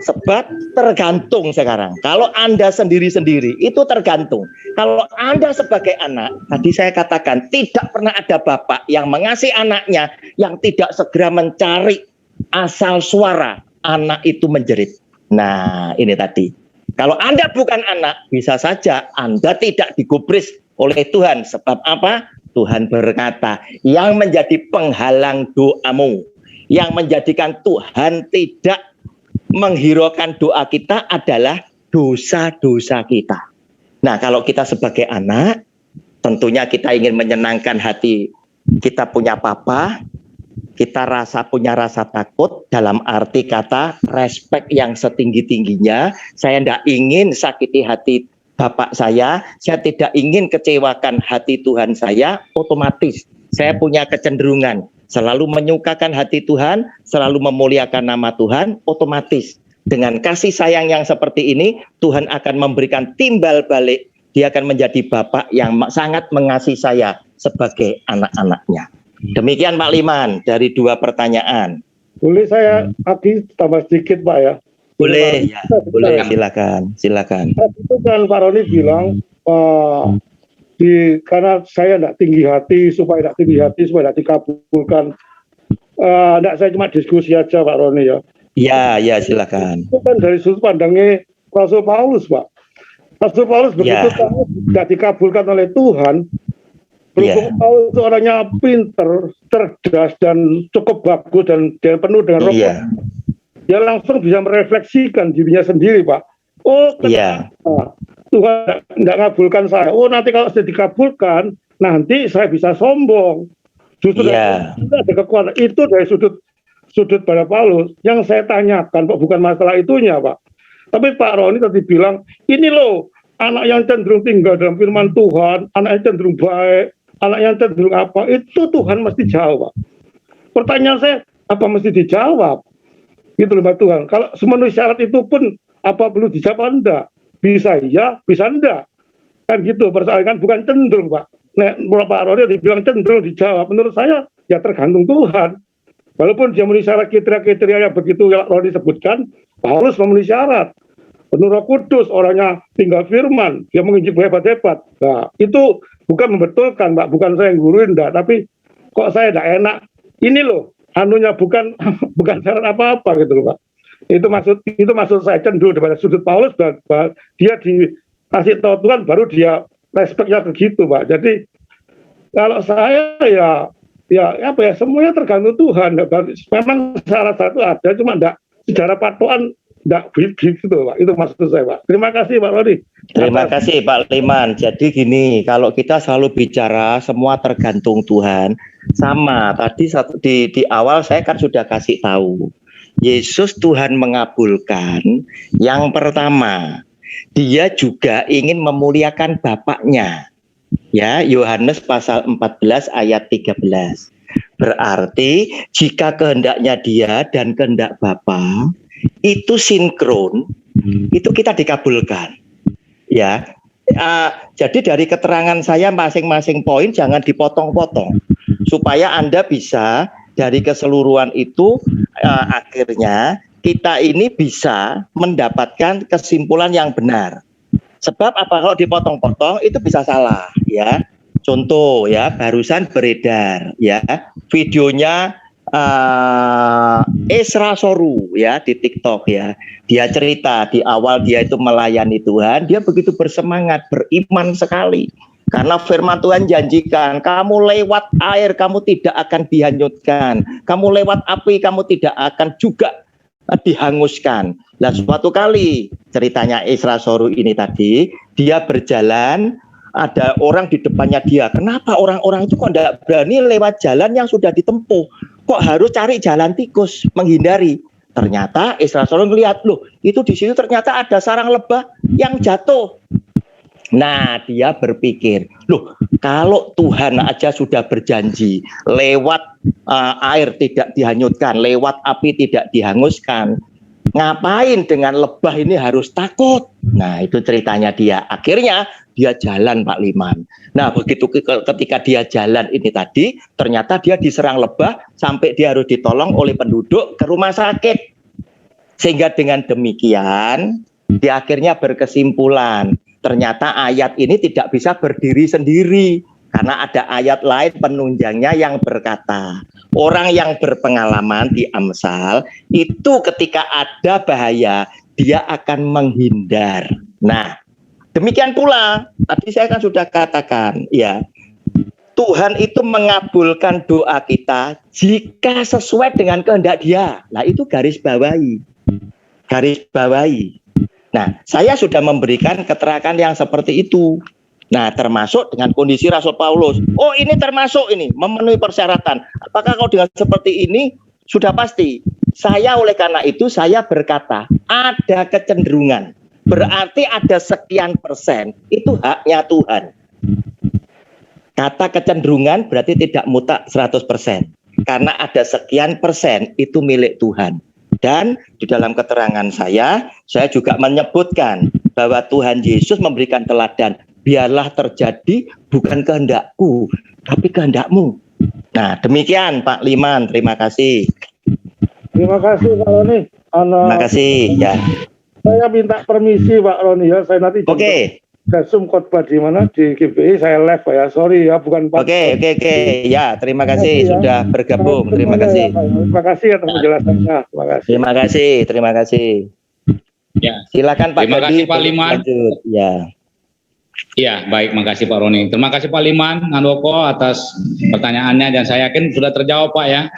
Sebab tergantung sekarang. Kalau Anda sendiri-sendiri itu tergantung. Kalau Anda sebagai anak, tadi saya katakan tidak pernah ada bapak yang mengasihi anaknya yang tidak segera mencari asal suara anak itu menjerit. Nah, ini tadi. Kalau Anda bukan anak, bisa saja Anda tidak digubris oleh Tuhan. Sebab apa? Tuhan berkata, yang menjadi penghalang doamu, yang menjadikan Tuhan tidak menghiraukan doa kita adalah dosa-dosa kita. Nah, kalau kita sebagai anak, tentunya kita ingin menyenangkan hati kita punya papa, kita punya rasa takut dalam arti kata respek yang setinggi-tingginya. Saya tidak ingin sakiti hati bapak saya tidak ingin kecewakan hati Tuhan saya, otomatis saya punya kecenderungan selalu menyukakan hati Tuhan, selalu memuliakan nama Tuhan, otomatis dengan kasih sayang yang seperti ini, Tuhan akan memberikan timbal balik. Dia akan menjadi bapak yang sangat mengasihi saya sebagai anak-anaknya. Demikian Pak Liman dari 2 pertanyaan. Boleh saya tadi tambah sedikit Pak ya? Boleh, ya, boleh, silakan. Itu kan Pak Roni bilang karena saya tidak tinggi hati, supaya tidak dikabulkan. Tidak, saya cuma diskusi aja Pak Roni ya. Ya, silakan. Itu kan dari sudut pandangnya Rasul Paulus Pak. Rasul Paulus begitu tidak dikabulkan oleh Tuhan. Berhubung Paulus itu orangnya pinter, cerdas dan cukup bagus dan penuh dengan roh. Dia langsung bisa merefleksikan dirinya sendiri, Pak. Oh, Tuhan tidak ngabulkan saya. Oh, nanti kalau sudah dikabulkan, nanti saya bisa sombong. Justru ada kekuatan. Itu dari sudut pada Paulus. Yang saya tanyakan, Pak, bukan masalah itunya, Pak. Tapi Pak Roni tadi bilang, ini loh, anak yang cenderung tinggal dalam firman Tuhan, anak yang cenderung baik, anak yang cenderung apa, itu Tuhan mesti jawab. Pertanyaan saya, apa mesti dijawab? Gitu loh Pak Tuhan. Kalau semenuhi syarat itu pun apa perlu dijawab Anda? Bisa iya, bisa enggak. Kan gitu persoalan, kan bukan cenderung Pak. Nah, Pak Roni dibilang cenderung dijawab. Menurut saya ya tergantung Tuhan. Walaupun dia memenuhi syarat kriteria yang begitu yang Roni sebutkan, Paulus memenuhi syarat. Penuh Roh Kudus, orangnya tinggal firman, dia menginjil hebat-hebat. Nah, itu bukan membetulkan Pak, bukan saya yang guruin enggak, tapi kok saya enggak enak. Ini loh, anunya bukan syarat apa-apa gitu loh Pak. Itu maksud saya cenderung daripada sudut Paulus, dia dikasih tahu Tuhan baru dia respeknya begitu Pak. Jadi kalau saya ya semuanya tergantung Tuhan. Memang syarat-syarat itu ada, cuma enggak secara patokan enggak begitu Pak. Itu maksud saya Pak. Terima kasih Pak Roni. Terima kasih Pak Liman. Jadi gini, kalau kita selalu bicara semua tergantung Tuhan. Sama tadi di awal saya kan sudah kasih tahu. Yesus Tuhan mengabulkan. Yang pertama, dia juga ingin memuliakan Bapaknya. Ya, Yohanes pasal 14 ayat 13. Berarti jika kehendaknya dia dan kehendak Bapa, itu sinkron, itu kita dikabulkan. Ya, jadi dari keterangan saya masing-masing poin jangan dipotong-potong supaya Anda bisa dari keseluruhan itu akhirnya kita ini bisa mendapatkan kesimpulan yang benar. Sebab apa, kalau dipotong-potong itu bisa salah, ya. Contoh ya, barusan beredar ya videonya Esra Soru ya di TikTok ya. Dia cerita di awal dia itu melayani Tuhan, dia begitu bersemangat, beriman sekali. Karena firman Tuhan janjikan, kamu lewat air kamu tidak akan dihanyutkan, kamu lewat api kamu tidak akan juga dihanguskan. Nah, suatu kali ceritanya Esra Soru ini tadi, dia berjalan, ada orang di depannya dia. Kenapa orang-orang itu kok tidak berani lewat jalan yang sudah ditempuh? Kok harus cari jalan tikus, menghindari? Ternyata Esra Soru melihat, loh, itu di situ ternyata ada sarang lebah yang jatuh. Nah, dia berpikir, loh, kalau Tuhan aja sudah berjanji lewat air tidak dihanyutkan, lewat api tidak dihanguskan, ngapain dengan lebah ini harus takut? Nah, itu ceritanya dia. Akhirnya dia jalan, Pak Liman. Nah, begitu ketika dia jalan ini tadi, ternyata dia diserang lebah sampai dia harus ditolong oleh penduduk ke rumah sakit. Sehingga dengan demikian, dia akhirnya berkesimpulan, ternyata ayat ini tidak bisa berdiri sendiri. Karena ada ayat lain penunjangnya yang berkata, orang yang berpengalaman di Amsal, itu ketika ada bahaya, dia akan menghindar. Nah, demikian pula, tadi saya kan sudah katakan, ya, Tuhan itu mengabulkan doa kita jika sesuai dengan kehendak Dia. Nah, itu garis bawahi. Garis bawahi. Nah, saya sudah memberikan keterangan yang seperti itu. Nah, termasuk dengan kondisi Rasul Paulus. Oh, ini termasuk ini, memenuhi persyaratan. Apakah kalau dengan seperti ini, sudah pasti. Saya oleh karena itu, saya berkata, ada kecenderungan. Berarti ada sekian persen, itu haknya Tuhan. Kata kecenderungan berarti tidak mutlak 100%. Karena ada sekian persen, itu milik Tuhan. Dan di dalam keterangan saya juga menyebutkan bahwa Tuhan Yesus memberikan teladan, biarlah terjadi bukan kehendakku, tapi kehendakmu. Nah, demikian Pak Liman, terima kasih. Terima kasih Pak Roni. Terima kasih ya. Saya minta permisi Pak Roni ya, saya nanti Oke. Zoom khotbah di mana di GBI saya live ya, sorry ya, bukan Pak. Oke. Ya, terima kasih sudah bergabung. Terima kasih. Terima kasih atas penjelasannya. Terima kasih. Terima kasih. Ya. Silakan Pak. Terima kasih Pak Liman. Lanjut. Ya. Iya, baik, makasih Pak Roni. Terima kasih Pak Liman Handoko atas pertanyaannya dan saya yakin sudah terjawab Pak ya.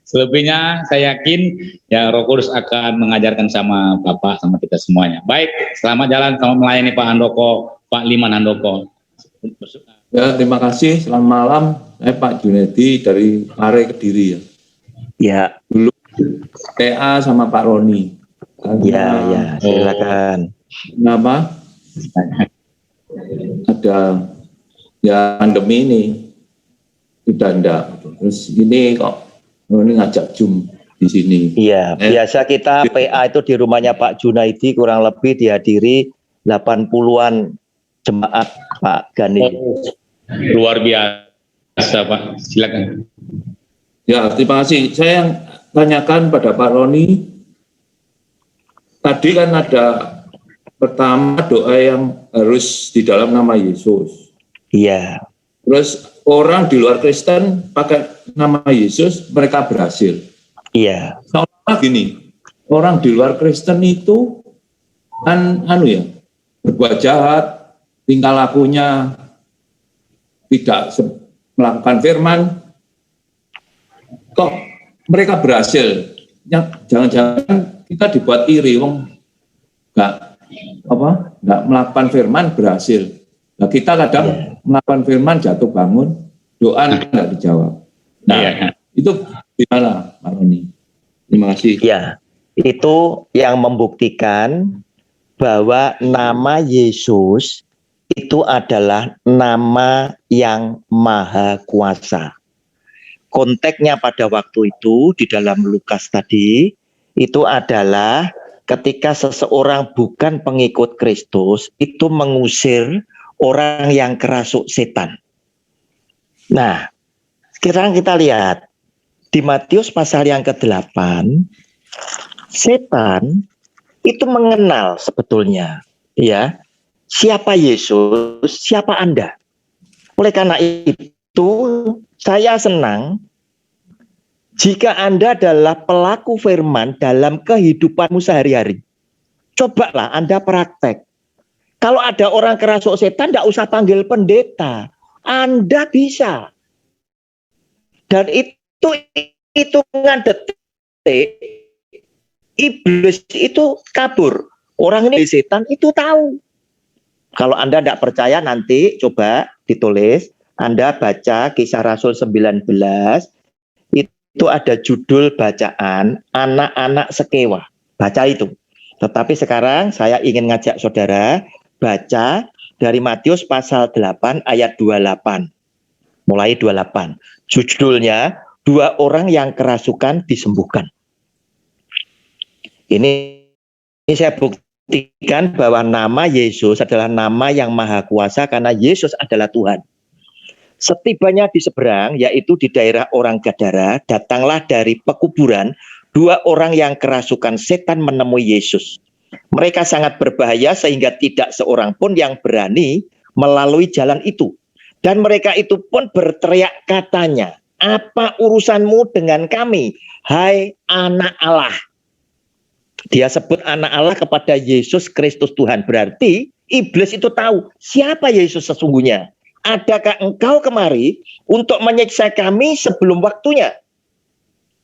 Selebihnya saya yakin ya Roh Kudus akan mengajarkan sama Bapak sama kita semuanya. Baik, selamat jalan, selamat melayani Pak Handoko, Pak Liman Handoko. Ya, terima kasih. Selamat malam. Saya Pak Junedi dari Pare Kediri ya. Ya. Dulu TA sama Pak Roni. Ya, silakan. Kenapa? Ada ya pandemi ini sudah enggak. Terus ini kok ini ngajak Zoom di sini. Iya, biasa kita PA itu di rumahnya Pak Junaidi kurang lebih dihadiri 80-an jemaat Pak Gani. Luar biasa Pak, silakan. Ya, terima kasih. Saya tanyakan pada Pak Roni, tadi kan ada pertama doa yang harus di dalam nama Yesus. Iya. Terus orang di luar Kristen pakai nama Yesus, mereka berhasil. Iya. Soalnya gini, orang di luar Kristen itu kan berbuat jahat, tingkah lakunya tidak melakukan firman, kok mereka berhasil? Jangan-jangan kita dibuat iri, nggak melakukan firman berhasil. Nah, kita kadang melakukan firman jatuh bangun, doa nggak dijawab. Nah, itu gimana Pak Roni? Terima kasih. Ya, itu yang membuktikan bahwa nama Yesus itu adalah nama yang maha kuasa. Konteksnya pada waktu itu di dalam Lukas tadi, itu adalah ketika seseorang bukan pengikut Kristus itu mengusir orang yang kerasuk setan. Nah, sekarang kita lihat di Matius pasal yang ke-8, setan itu mengenal sebetulnya, ya, siapa Yesus, siapa Anda. Oleh karena itu, saya senang jika Anda adalah pelaku firman dalam kehidupanmu sehari-hari. Cobalah Anda praktek. Kalau ada orang kerasuk setan, tidak usah panggil pendeta. Anda bisa. Dan itu hitungan detik, iblis itu kabur. Orang ini setan itu tahu. Kalau Anda tidak percaya nanti coba ditulis. Anda baca Kisah Rasul 19. Itu ada judul bacaan anak-anak sekewa. Baca itu. Tetapi sekarang saya ingin ngajak saudara baca dari Matius pasal 8 ayat 28. Mulai 28. Judulnya 2 orang yang kerasukan disembuhkan. Ini saya buktikan bahwa nama Yesus adalah nama yang maha kuasa karena Yesus adalah Tuhan. Setibanya di seberang, yaitu di daerah orang Gadara, datanglah dari pekuburan 2 orang yang kerasukan setan menemui Yesus. Mereka sangat berbahaya sehingga tidak seorang pun yang berani melalui jalan itu. Dan mereka itu pun berteriak katanya, "Apa urusanmu dengan kami, hai anak Allah?" Dia sebut anak Allah kepada Yesus Kristus Tuhan. Berarti iblis itu tahu siapa Yesus sesungguhnya. Adakah engkau kemari untuk menyiksa kami sebelum waktunya?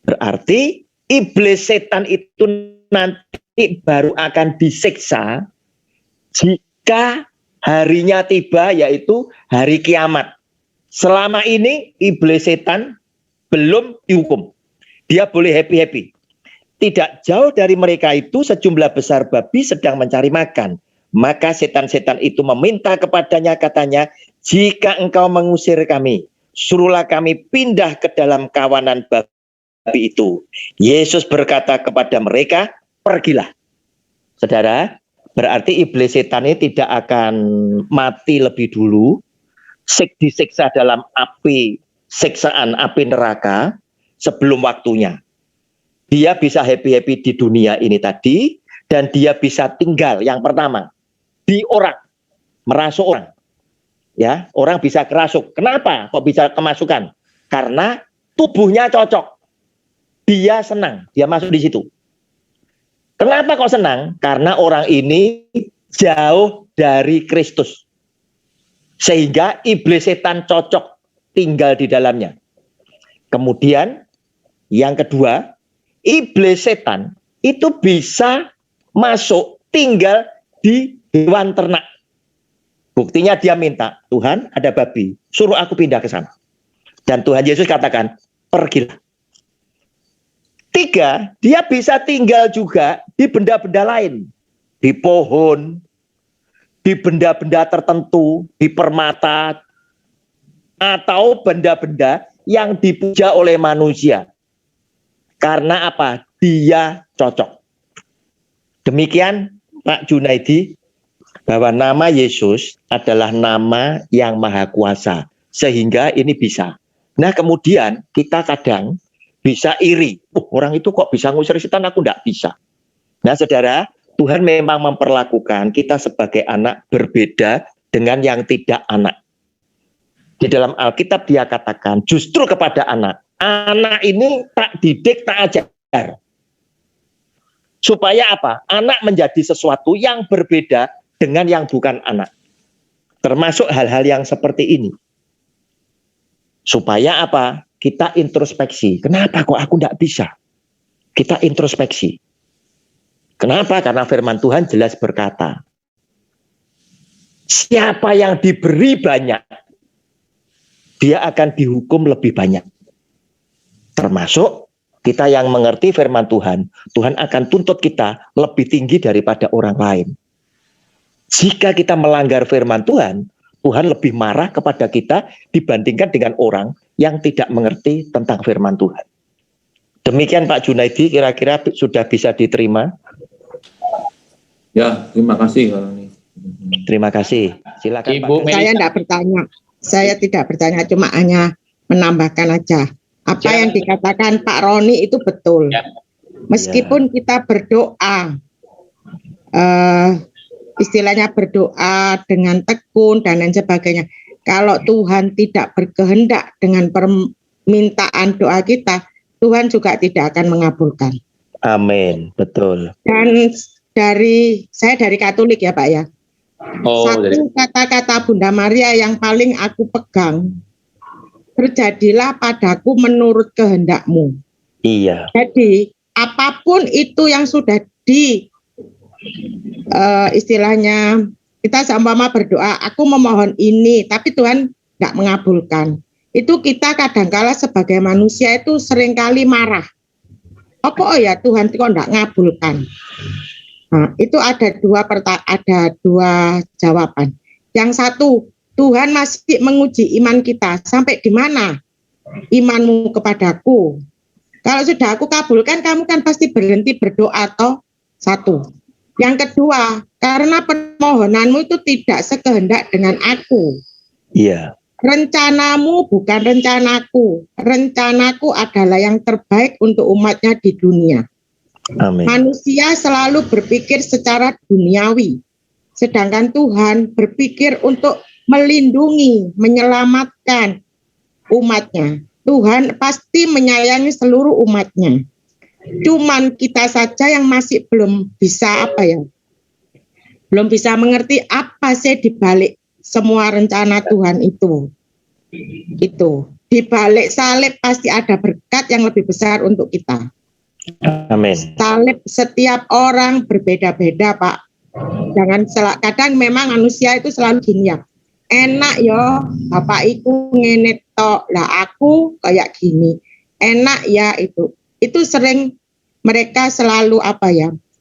Berarti iblis setan itu nanti baru akan disiksa jika harinya tiba, yaitu hari kiamat. Selama ini iblis setan belum dihukum. Dia boleh happy-happy. Tidak jauh dari mereka itu sejumlah besar babi sedang mencari makan. Maka setan-setan itu meminta kepadanya, katanya, "Jika engkau mengusir kami, suruhlah kami pindah ke dalam kawanan babi itu." Yesus berkata kepada mereka, "Pergilah." Saudara, berarti iblis setan ini tidak akan mati lebih dulu, disiksa dalam api, siksaan api neraka sebelum waktunya. Dia bisa happy-happy di dunia ini tadi, dan dia bisa tinggal yang pertama di orang, merasuk orang. Ya, orang bisa kerasuk. Kenapa kok bisa kemasukan? Karena tubuhnya cocok. Dia senang, dia masuk di situ. Kenapa kok senang? Karena orang ini jauh dari Kristus. Sehingga iblis setan cocok tinggal di dalamnya. Kemudian yang kedua, iblis setan itu bisa masuk tinggal di hewan ternak. Buktinya dia minta, "Tuhan, ada babi, suruh aku pindah ke sana." Dan Tuhan Yesus katakan, "Pergilah." 3, dia bisa tinggal juga di benda-benda lain. Di pohon, di benda-benda tertentu, di permata, atau benda-benda yang dipuja oleh manusia. Karena apa? Dia cocok. Demikian Pak Junaidi, bahwa nama Yesus adalah nama yang maha kuasa. Sehingga ini bisa. Nah kemudian kita kadang bisa iri. Orang itu kok bisa ngusir setan, aku tidak bisa. Nah saudara, Tuhan memang memperlakukan kita sebagai anak berbeda dengan yang tidak anak. Di dalam Alkitab dia katakan justru kepada anak. Anak ini tak didik, tak ajar. Supaya apa? Anak menjadi sesuatu yang berbeda dengan yang bukan anak. Termasuk hal-hal yang seperti ini. Supaya apa? Kita introspeksi. Kenapa kok aku tidak bisa? Kita introspeksi. Kenapa? Karena firman Tuhan jelas berkata, siapa yang diberi banyak, dia akan dihukum lebih banyak. Termasuk kita yang mengerti firman Tuhan, Tuhan akan tuntut kita lebih tinggi daripada orang lain. Jika kita melanggar firman Tuhan, Tuhan lebih marah kepada kita dibandingkan dengan orang yang tidak mengerti tentang firman Tuhan. Demikian Pak Junaidi, kira-kira sudah bisa diterima. Ya, terima kasih Pak Roni. Terima kasih. Silakan Ibu Pak. Saya tidak bertanya. Saya tidak bertanya, cuma hanya menambahkan aja. Apa Ya. yang dikatakan Pak Roni itu betul. Ya. Meskipun kita berdoa, istilahnya berdoa dengan tekun dan lain sebagainya. Kalau Tuhan tidak berkehendak dengan permintaan doa kita, Tuhan juga tidak akan mengabulkan. Amin, betul. Dan saya dari Katolik ya Pak ya. Satu kata-kata Bunda Maria yang paling aku pegang, terjadilah padaku menurut kehendakmu. Iya. Jadi apapun itu yang sudah istilahnya kita seumpama berdoa, aku memohon ini, tapi Tuhan nggak mengabulkan. Itu kita kadangkala sebagai manusia itu seringkali marah. Apa ya Tuhan kok nggak ngabulkan? Nah, itu ada dua jawaban. Yang satu, Tuhan masih menguji iman kita. Sampai di mana imanmu kepadaku? Kalau sudah aku kabulkan, kamu kan pasti berhenti berdoa toh. Satu. Yang kedua, karena permohonanmu itu tidak sekehendak dengan aku. Iya. Rencanamu bukan rencanaku. Rencanaku adalah yang terbaik untuk umatnya di dunia. Amin. Manusia selalu berpikir secara duniawi, sedangkan Tuhan berpikir untuk melindungi, menyelamatkan umatnya. Tuhan pasti menyayangi seluruh umatnya. Cuman kita saja yang masih belum bisa belum bisa mengerti apa sih dibalik semua rencana Tuhan itu. Di balik salib pasti ada berkat yang lebih besar untuk kita. Amin. Salib setiap orang berbeda-beda Pak. Kadang memang manusia itu selalu gini ya. Enak yo, bapak iku ngene tok, lah aku kayak gini. Enak ya itu. Itu sering mereka selalu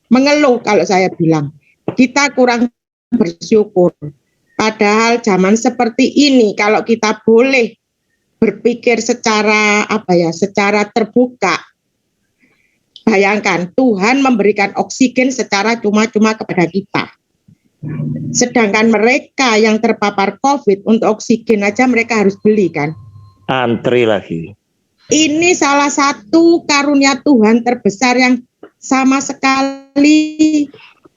mengeluh kalau saya bilang. Kita kurang bersyukur. Padahal zaman seperti ini kalau kita boleh berpikir secara secara terbuka. Bayangkan Tuhan memberikan oksigen secara cuma-cuma kepada kita. Sedangkan mereka yang terpapar COVID untuk oksigen aja mereka harus beli kan. Antri lagi. Ini salah satu karunia Tuhan terbesar yang sama sekali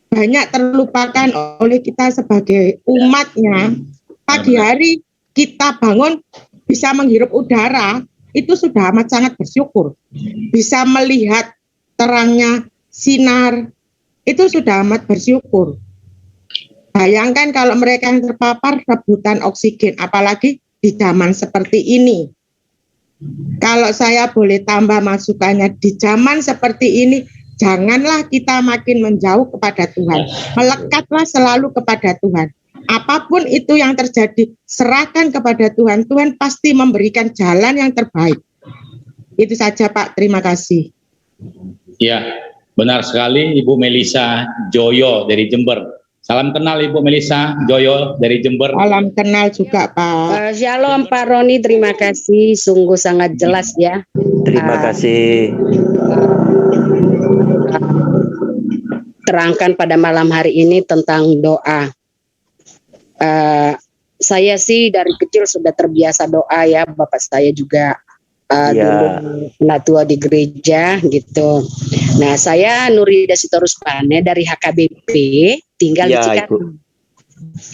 banyak terlupakan oleh kita sebagai umatnya. Pagi hari kita bangun bisa menghirup udara, itu sudah amat sangat bersyukur. Bisa melihat terangnya sinar, itu sudah amat bersyukur. Bayangkan kalau mereka yang terpapar rebutan oksigen, apalagi di zaman seperti ini. Kalau saya boleh tambah masukannya, di zaman seperti ini, janganlah kita makin menjauh kepada Tuhan. Melekatlah selalu kepada Tuhan. Apapun itu yang terjadi, serahkan kepada Tuhan. Tuhan pasti memberikan jalan yang terbaik. Itu saja Pak, terima kasih. Ya, benar sekali Ibu Melisa Joyo dari Jember. Salam kenal Ibu Melisa Joyo dari Jember. Salam kenal juga Pak. Shalom Pak Roni, terima kasih. Sungguh sangat jelas ya. Terima kasih. Terangkan pada malam hari ini tentang doa. Saya sih dari kecil sudah terbiasa doa ya. Bapak saya juga dulu penatua di gereja gitu. Nah, saya Nurida Sitorus Bane dari HKBP, tinggal di Cikarang.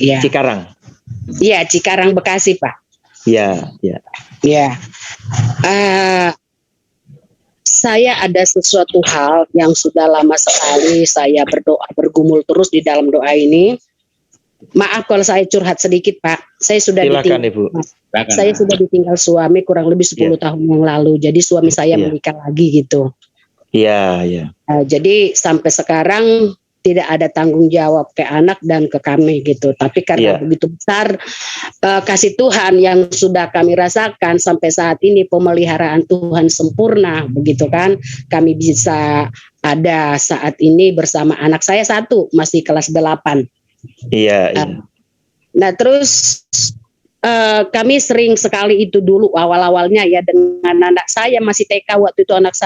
Ya. Cikarang. Iya, Cikarang Bekasi, Pak. Iya, iya. Ya. Saya ada sesuatu hal yang sudah lama sekali saya berdoa, bergumul terus di dalam doa ini. Maaf kalau saya curhat sedikit, Pak. Saya sudah Silakan, Ibu. Saya sudah ditinggal suami kurang lebih 10 tahun yang lalu. Jadi suami saya menikah lagi gitu. Iya, iya. Jadi sampai sekarang tidak ada tanggung jawab ke anak dan ke kami gitu. Tapi karena begitu besar kasih Tuhan yang sudah kami rasakan sampai saat ini, pemeliharaan Tuhan sempurna begitu kan. Kami bisa ada saat ini bersama anak saya satu, masih kelas 8. Iya, iya. Nah terus kami sering sekali itu dulu awal-awalnya ya dengan anak saya masih TK waktu itu anak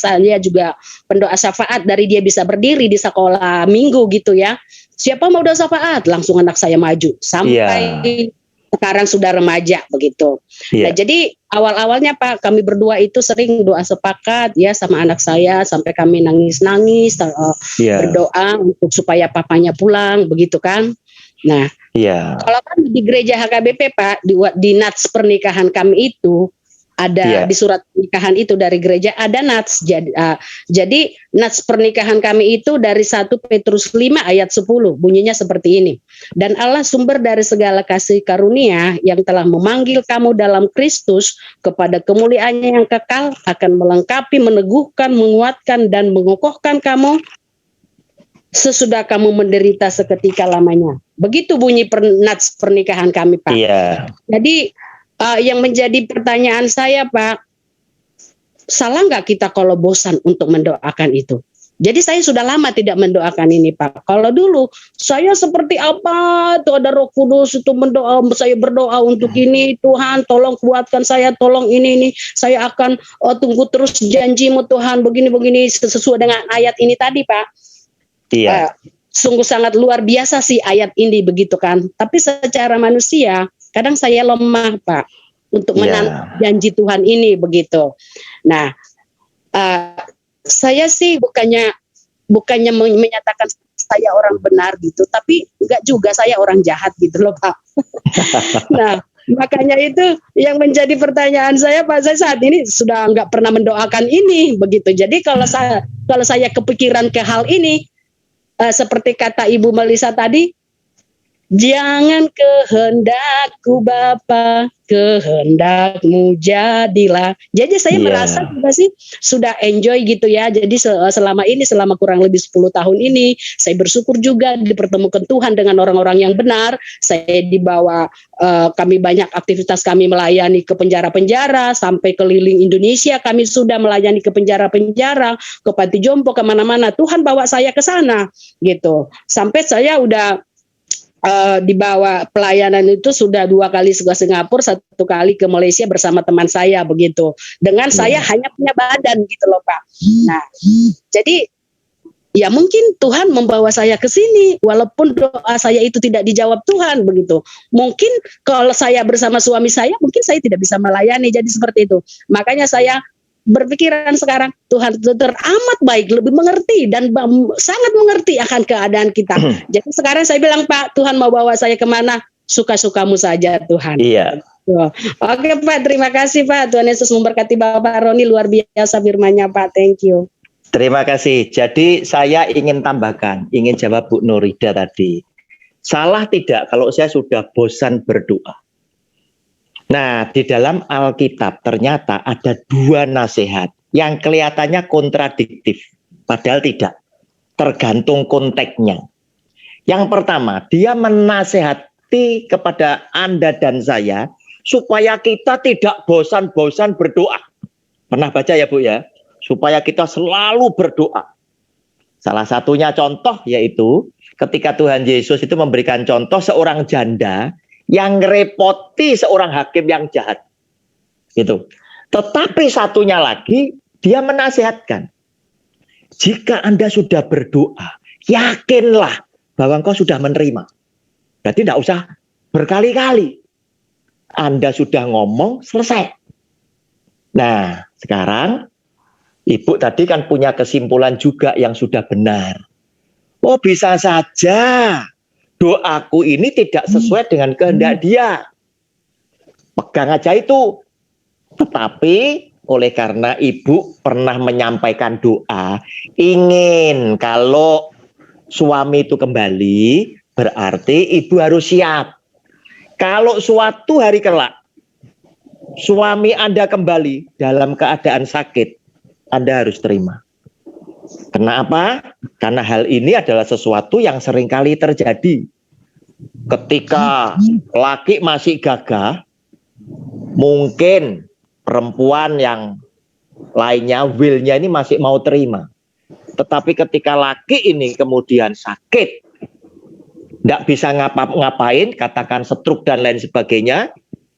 saya juga pendoa syafaat dari dia bisa berdiri di sekolah minggu gitu ya. Siapa mau doa syafaat? Langsung anak saya maju sampai sekarang sudah remaja begitu. Nah, jadi awal-awalnya Pak kami berdua itu sering doa sepakat ya sama anak saya sampai kami nangis-nangis berdoa untuk supaya papanya pulang begitu kan. Nah, kalau kan di gereja HKBP Pak di nats pernikahan kami itu ada di surat pernikahan itu dari gereja ada nats. Jadi nats pernikahan kami itu dari 1 Petrus 5 ayat 10 bunyinya seperti ini. Dan Allah sumber dari segala kasih karunia yang telah memanggil kamu dalam Kristus kepada kemuliaannya yang kekal akan melengkapi, meneguhkan, menguatkan dan mengokohkan kamu sesudah kamu menderita seketika lamanya. Begitu bunyi nats pernikahan kami Pak. Jadi yang menjadi pertanyaan saya Pak, salah nggak kita kalau bosan untuk mendoakan itu? Jadi saya sudah lama tidak mendoakan ini Pak. Kalau dulu saya seperti apa tuh ada Roh Kudus itu saya berdoa untuk ini, Tuhan tolong kuatkan saya, tolong ini saya akan tunggu terus janjimu Tuhan begini sesuai dengan ayat ini tadi Pak. Sungguh sangat luar biasa sih ayat ini begitu kan. Tapi secara manusia kadang saya lemah Pak untuk menanti janji Tuhan ini begitu. Nah, saya sih bukannya menyatakan saya orang benar gitu, tapi enggak juga saya orang jahat gitu loh Pak. Nah, makanya itu yang menjadi pertanyaan saya Pak. Saya saat ini sudah enggak pernah mendoakan ini begitu. Jadi kalau saya kepikiran ke hal ini, seperti kata Ibu Melisa tadi, jangan kehendakku Bapa, kehendakmu jadilah. Jadi saya merasa juga sih sudah enjoy gitu ya. Jadi selama kurang lebih 10 tahun ini saya bersyukur juga dipertemukan Tuhan dengan orang-orang yang benar. Saya dibawa kami banyak aktivitas kami melayani ke penjara-penjara sampai keliling Indonesia. Kami sudah melayani ke penjara-penjara, ke panti jompo, kemana-mana. Tuhan bawa saya ke sana gitu. Sampai saya udah dibawa pelayanan itu sudah 2 kali ke Singapura, 1 kali ke Malaysia bersama teman saya begitu. Dengan saya hanya punya badan gitu loh Pak. Nah, jadi ya mungkin Tuhan membawa saya ke sini walaupun doa saya itu tidak dijawab Tuhan begitu. Mungkin kalau saya bersama suami saya mungkin saya tidak bisa melayani, jadi seperti itu. Makanya saya berpikiran sekarang Tuhan teramat baik, lebih mengerti dan sangat mengerti akan keadaan kita. Jadi sekarang saya bilang Pak, Tuhan mau bawa saya kemana? Suka-sukamu saja Tuhan. Oke Pak, terima kasih Pak. Tuhan Yesus memberkati Bapak Roni, luar biasa firman-Nya Pak. Thank you. Terima kasih. Jadi saya ingin tambahkan, ingin jawab Bu Nurida tadi. Salah tidak kalau saya sudah bosan berdoa? Nah, di dalam Alkitab ternyata ada 2 nasihat yang kelihatannya kontradiktif, padahal tidak. Tergantung konteksnya. Yang pertama, dia menasehati kepada Anda dan saya supaya kita tidak bosan-bosan berdoa. Pernah baca ya Bu ya? Supaya kita selalu berdoa. Salah satunya contoh yaitu ketika Tuhan Yesus itu memberikan contoh seorang janda yang ngerepoti seorang hakim yang jahat. Gitu. Tetapi satunya lagi, dia menasihatkan. Jika Anda sudah berdoa, yakinlah bahwa engkau sudah menerima. Berarti tidak usah berkali-kali. Anda sudah ngomong, selesai. Nah, sekarang Ibu tadi kan punya kesimpulan juga yang sudah benar. Oh, bisa saja doaku ini tidak sesuai dengan kehendak Dia. Pegang aja itu. Tetapi oleh karena Ibu pernah menyampaikan doa, ingin kalau suami itu kembali, berarti Ibu harus siap. Kalau suatu hari kelak suami Anda kembali dalam keadaan sakit, Anda harus terima. Kenapa? Karena hal ini adalah sesuatu yang seringkali terjadi. Ketika laki masih gagah, mungkin perempuan yang lainnya, will-nya ini masih mau terima. Tetapi ketika laki ini kemudian sakit, nggak bisa ngapain, katakan stroke dan lain sebagainya,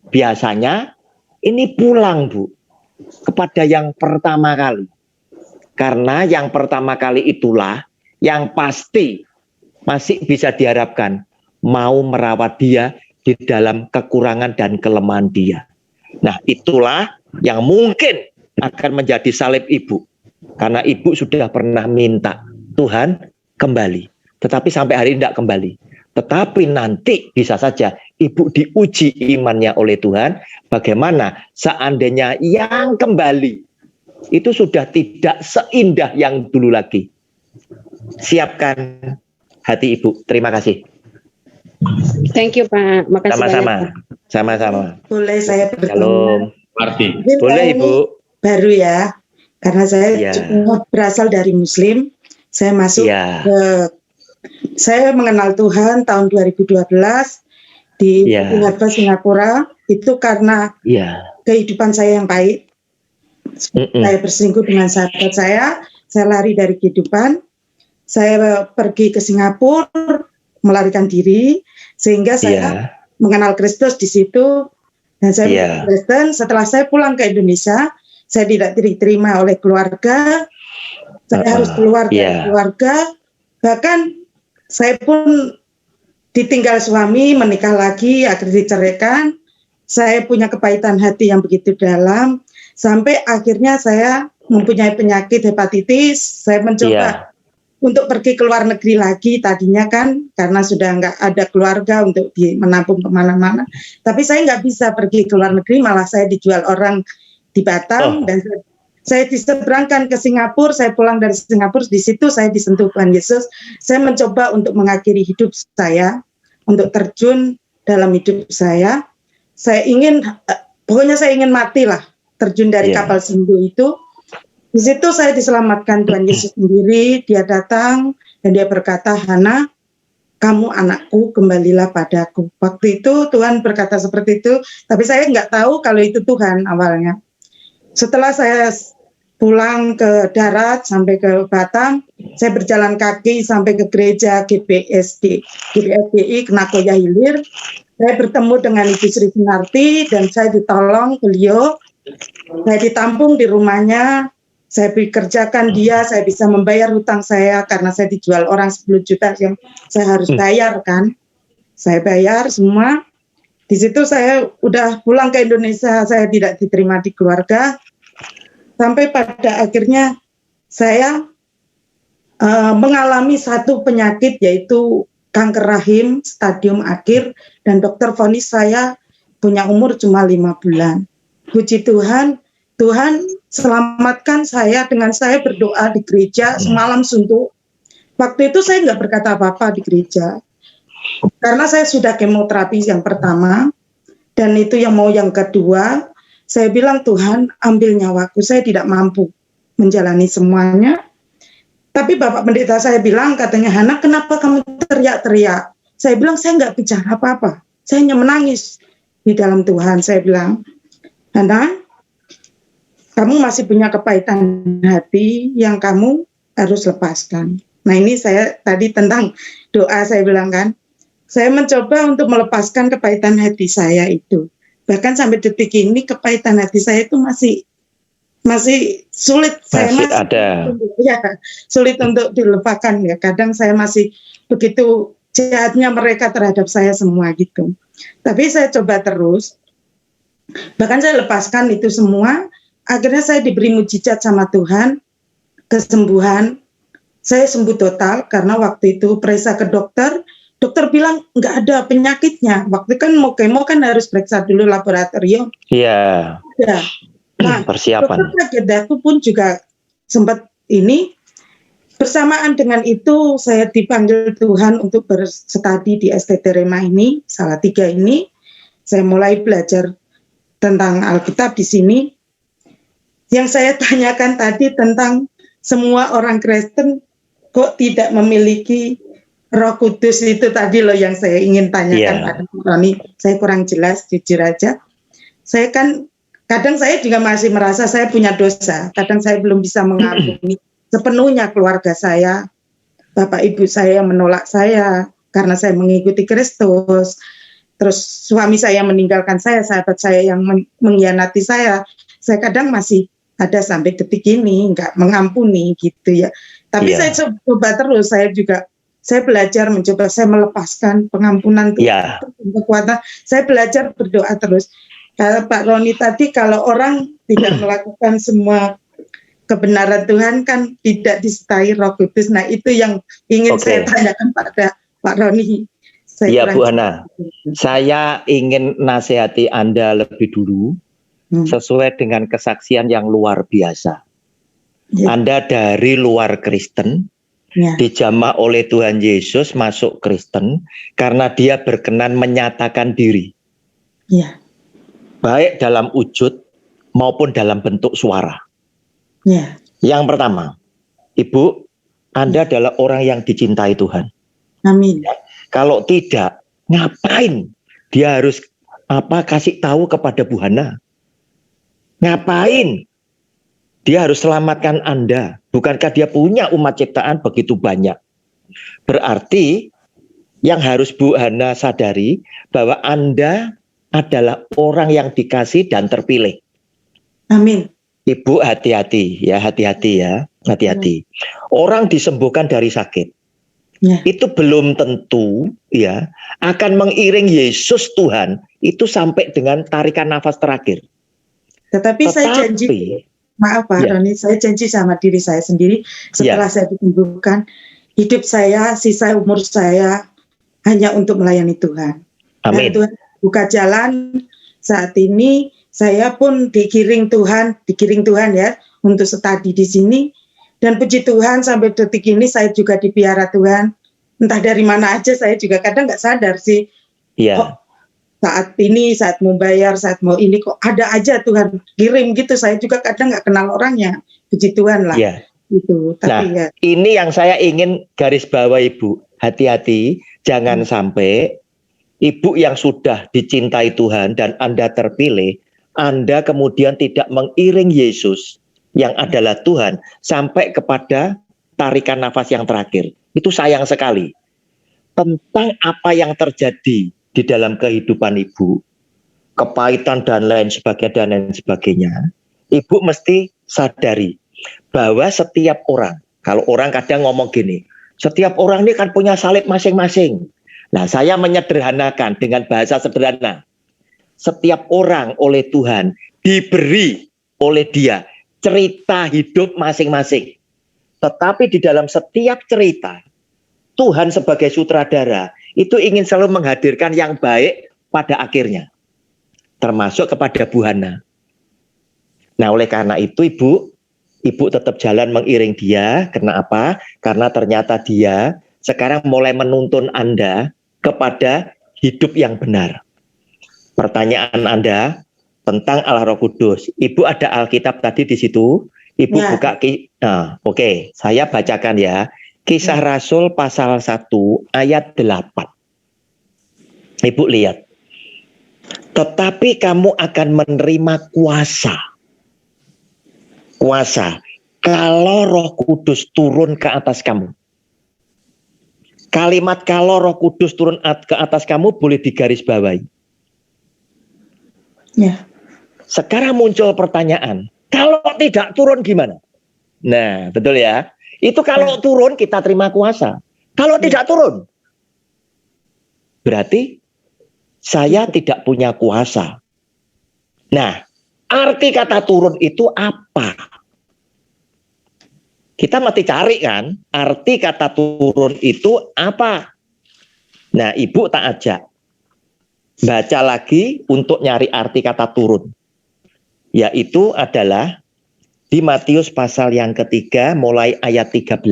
biasanya ini pulang, Bu, kepada yang pertama kali. Karena yang pertama kali itulah yang pasti masih bisa diharapkan mau merawat dia di dalam kekurangan dan kelemahan dia. Nah, itulah yang mungkin akan menjadi salib ibu. Karena ibu sudah pernah minta, Tuhan kembali. Tetapi sampai hari ini tidak kembali. Tetapi nanti bisa saja ibu diuji imannya oleh Tuhan. Bagaimana seandainya yang kembali itu sudah tidak seindah yang dulu lagi. Siapkan hati ibu. Terima kasih. Thank you Pak, makasih Sama-sama. banyak. Sama-sama. Boleh saya bertanya? Shalom. Martin. Mungkin Boleh saya ini Ibu. baru ya, karena saya Ya. juga berasal dari Muslim. Saya masuk Ya. saya mengenal Tuhan tahun 2012 di Ya. Singapura. Itu karena Iya. kehidupan saya yang pahit. Saya berselingkuh dengan sahabat saya lari dari kehidupan. Saya pergi ke Singapura, melarikan diri, sehingga saya Iya. mengenal Kristus di situ. Dan saya Iya. mengenal Kristen. Setelah saya pulang ke Indonesia, saya tidak diterima oleh keluarga. Saya harus keluar dari Iya. keluarga. Bahkan saya pun ditinggal suami, menikah lagi, akhirnya diceraikan. Saya punya kepahitan hati yang begitu dalam. Sampai akhirnya saya mempunyai penyakit hepatitis. Saya mencoba untuk pergi ke luar negeri lagi tadinya kan, karena sudah nggak ada keluarga untuk menampung kemana-mana. Tapi saya nggak bisa pergi ke luar negeri, malah saya dijual orang di Batam. Dan saya diseberangkan ke Singapura. Saya pulang dari Singapura, di situ saya disentuh Tuhan Yesus. Saya mencoba untuk mengakhiri hidup saya, untuk terjun dalam hidup saya. Saya ingin, pokoknya saya ingin mati lah, terjun dari kapal Sindu itu. Di situ saya diselamatkan Tuhan Yesus sendiri. Dia datang dan dia berkata, Hana, kamu anakku, kembalilah padaku. Waktu itu Tuhan berkata seperti itu, tapi saya nggak tahu kalau itu Tuhan awalnya. Setelah saya pulang ke darat sampai ke Batam, saya berjalan kaki sampai ke gereja GBSDI Kenakoya Hilir. Saya bertemu dengan Ibu Sri Sunarti dan saya ditolong beliau. Saya ditampung di rumahnya. Saya dikerjakan dia, saya bisa membayar hutang saya karena saya dijual orang 10 juta yang saya harus bayar kan. Saya bayar semua. Di situ saya udah pulang ke Indonesia, saya tidak diterima di keluarga. Sampai pada akhirnya saya mengalami satu penyakit yaitu kanker rahim stadium akhir dan dokter vonis saya punya umur cuma 5 bulan. Puji Tuhan, Tuhan selamatkan saya dengan saya berdoa di gereja semalam suntuk. Waktu itu saya nggak berkata apa-apa di gereja. Karena saya sudah kemoterapi yang pertama, dan itu yang mau yang kedua, saya bilang Tuhan ambil nyawaku, saya tidak mampu menjalani semuanya. Tapi Bapak Pendeta saya bilang, katanya Hana kenapa kamu teriak-teriak? Saya bilang saya nggak bicara apa-apa, saya hanya menangis di dalam Tuhan. Saya bilang, Hana, kamu masih punya kepahitan hati yang kamu harus lepaskan. Nah ini saya tadi tentang doa saya bilang kan, saya mencoba untuk melepaskan kepahitan hati saya itu. Bahkan sampai detik ini kepahitan hati saya itu masih sulit. Masih ada. Sulit untuk dilupakan ya. Kadang saya masih begitu jahatnya mereka terhadap saya semua gitu. Tapi saya coba terus. Bahkan saya lepaskan itu semua. Akhirnya saya diberi mujizat sama Tuhan, kesembuhan. Saya sembuh total karena waktu itu periksa ke dokter bilang nggak ada penyakitnya. Waktu kan mau kemo kan harus periksa dulu laboratorium. Iya. Ya. Nah, persiapan. dokter aku pun juga sempat ini. Bersamaan dengan itu saya dipanggil Tuhan untuk berstudi di STT Rema ini, Salatiga ini. Saya mulai belajar tentang Alkitab di sini. Yang saya tanyakan tadi tentang semua orang Kristen kok tidak memiliki Roh Kudus itu tadi loh yang saya ingin tanyakan pada Roni. Saya kurang jelas, jujur aja. Saya kan kadang saya juga masih merasa saya punya dosa. Kadang saya belum bisa mengampuni sepenuhnya keluarga saya, bapak ibu saya yang menolak saya, karena saya mengikuti Kristus. Terus suami saya meninggalkan saya, sahabat saya yang mengkhianati saya kadang masih ada sampai detik ini nggak mengampuni gitu ya. Tapi saya coba terus, saya belajar mencoba, saya melepaskan pengampunan kekuatan. Saya belajar berdoa terus. Pak Roni tadi, kalau orang tidak melakukan semua kebenaran Tuhan kan tidak disertai Roh Kudus. Nah itu yang ingin saya tanyakan pada Pak Roni. Iya Bu Hana, saya ingin nasihati Anda lebih dulu sesuai dengan kesaksian yang luar biasa. Anda dari luar Kristen, dijamah oleh Tuhan Yesus masuk Kristen karena dia berkenan menyatakan diri. Baik dalam wujud maupun dalam bentuk suara. Yang pertama, Ibu, Anda adalah orang yang dicintai Tuhan. Amin. Kalau tidak, ngapain dia harus kasih tahu kepada Bu Hana? Ngapain dia harus selamatkan Anda? Bukankah dia punya umat ciptaan begitu banyak? Berarti yang harus Bu Hana sadari bahwa Anda adalah orang yang dikasih dan terpilih. Amin. Ibu hati-hati ya, hati-hati. Orang disembuhkan dari sakit. Itu belum tentu ya akan mengiring Yesus Tuhan itu sampai dengan tarikan nafas terakhir. Tetapi saya janji, maaf Pak Roni, saya janji sama diri saya sendiri setelah saya disembuhkan, hidup saya, sisa umur saya hanya untuk melayani Tuhan. Amin. Dan Tuhan buka jalan. Saat ini saya pun digiring Tuhan ya untuk studi di sini. Dan puji Tuhan sampai detik ini saya juga dipiara Tuhan. Entah dari mana aja, saya juga kadang nggak sadar sih. Kok saat ini, saat mau bayar, saat mau ini, kok ada aja Tuhan kirim gitu. Saya juga kadang nggak kenal orangnya. Puji Tuhan lah. Gitu. Tapi ini yang saya ingin garis bawah Ibu. Hati-hati, jangan sampai Ibu yang sudah dicintai Tuhan dan Anda terpilih, Anda kemudian tidak mengiring Yesus yang adalah Tuhan sampai kepada tarikan nafas yang terakhir. Itu sayang sekali. Tentang apa yang terjadi di dalam kehidupan Ibu, kepahitan dan lain sebagainya, Ibu mesti sadari bahwa setiap orang, kalau orang kadang ngomong gini, setiap orang ini kan punya salib masing-masing. Nah, saya menyederhanakan dengan bahasa sederhana. Setiap orang oleh Tuhan diberi oleh Dia cerita hidup masing-masing. Tetapi di dalam setiap cerita, Tuhan sebagai sutradara itu ingin selalu menghadirkan yang baik pada akhirnya. Termasuk kepada Bu Hana. Nah, oleh karena itu Ibu tetap jalan mengiring dia. Kenapa? Karena ternyata dia sekarang mulai menuntun Anda kepada hidup yang benar. Pertanyaan Anda tentang Allah Roh Kudus. Ibu ada Alkitab tadi di situ. Ibu buka, oke, saya bacakan ya. Kisah Rasul pasal 1 ayat 8. Ibu lihat. Tetapi kamu akan menerima kuasa. Kalau Roh Kudus turun ke atas kamu. Kalimat kalau Roh Kudus turun ke atas kamu boleh digarisbawahi. Sekarang muncul pertanyaan, kalau tidak turun gimana? Nah, betul ya. Itu kalau turun kita terima kuasa. Kalau tidak turun, berarti saya tidak punya kuasa. Nah, arti kata turun itu apa? Kita mesti cari kan, arti kata turun itu apa? Nah, Ibu tak ajak baca lagi untuk nyari arti kata turun. Yaitu adalah di Matius pasal yang ketiga mulai ayat 13.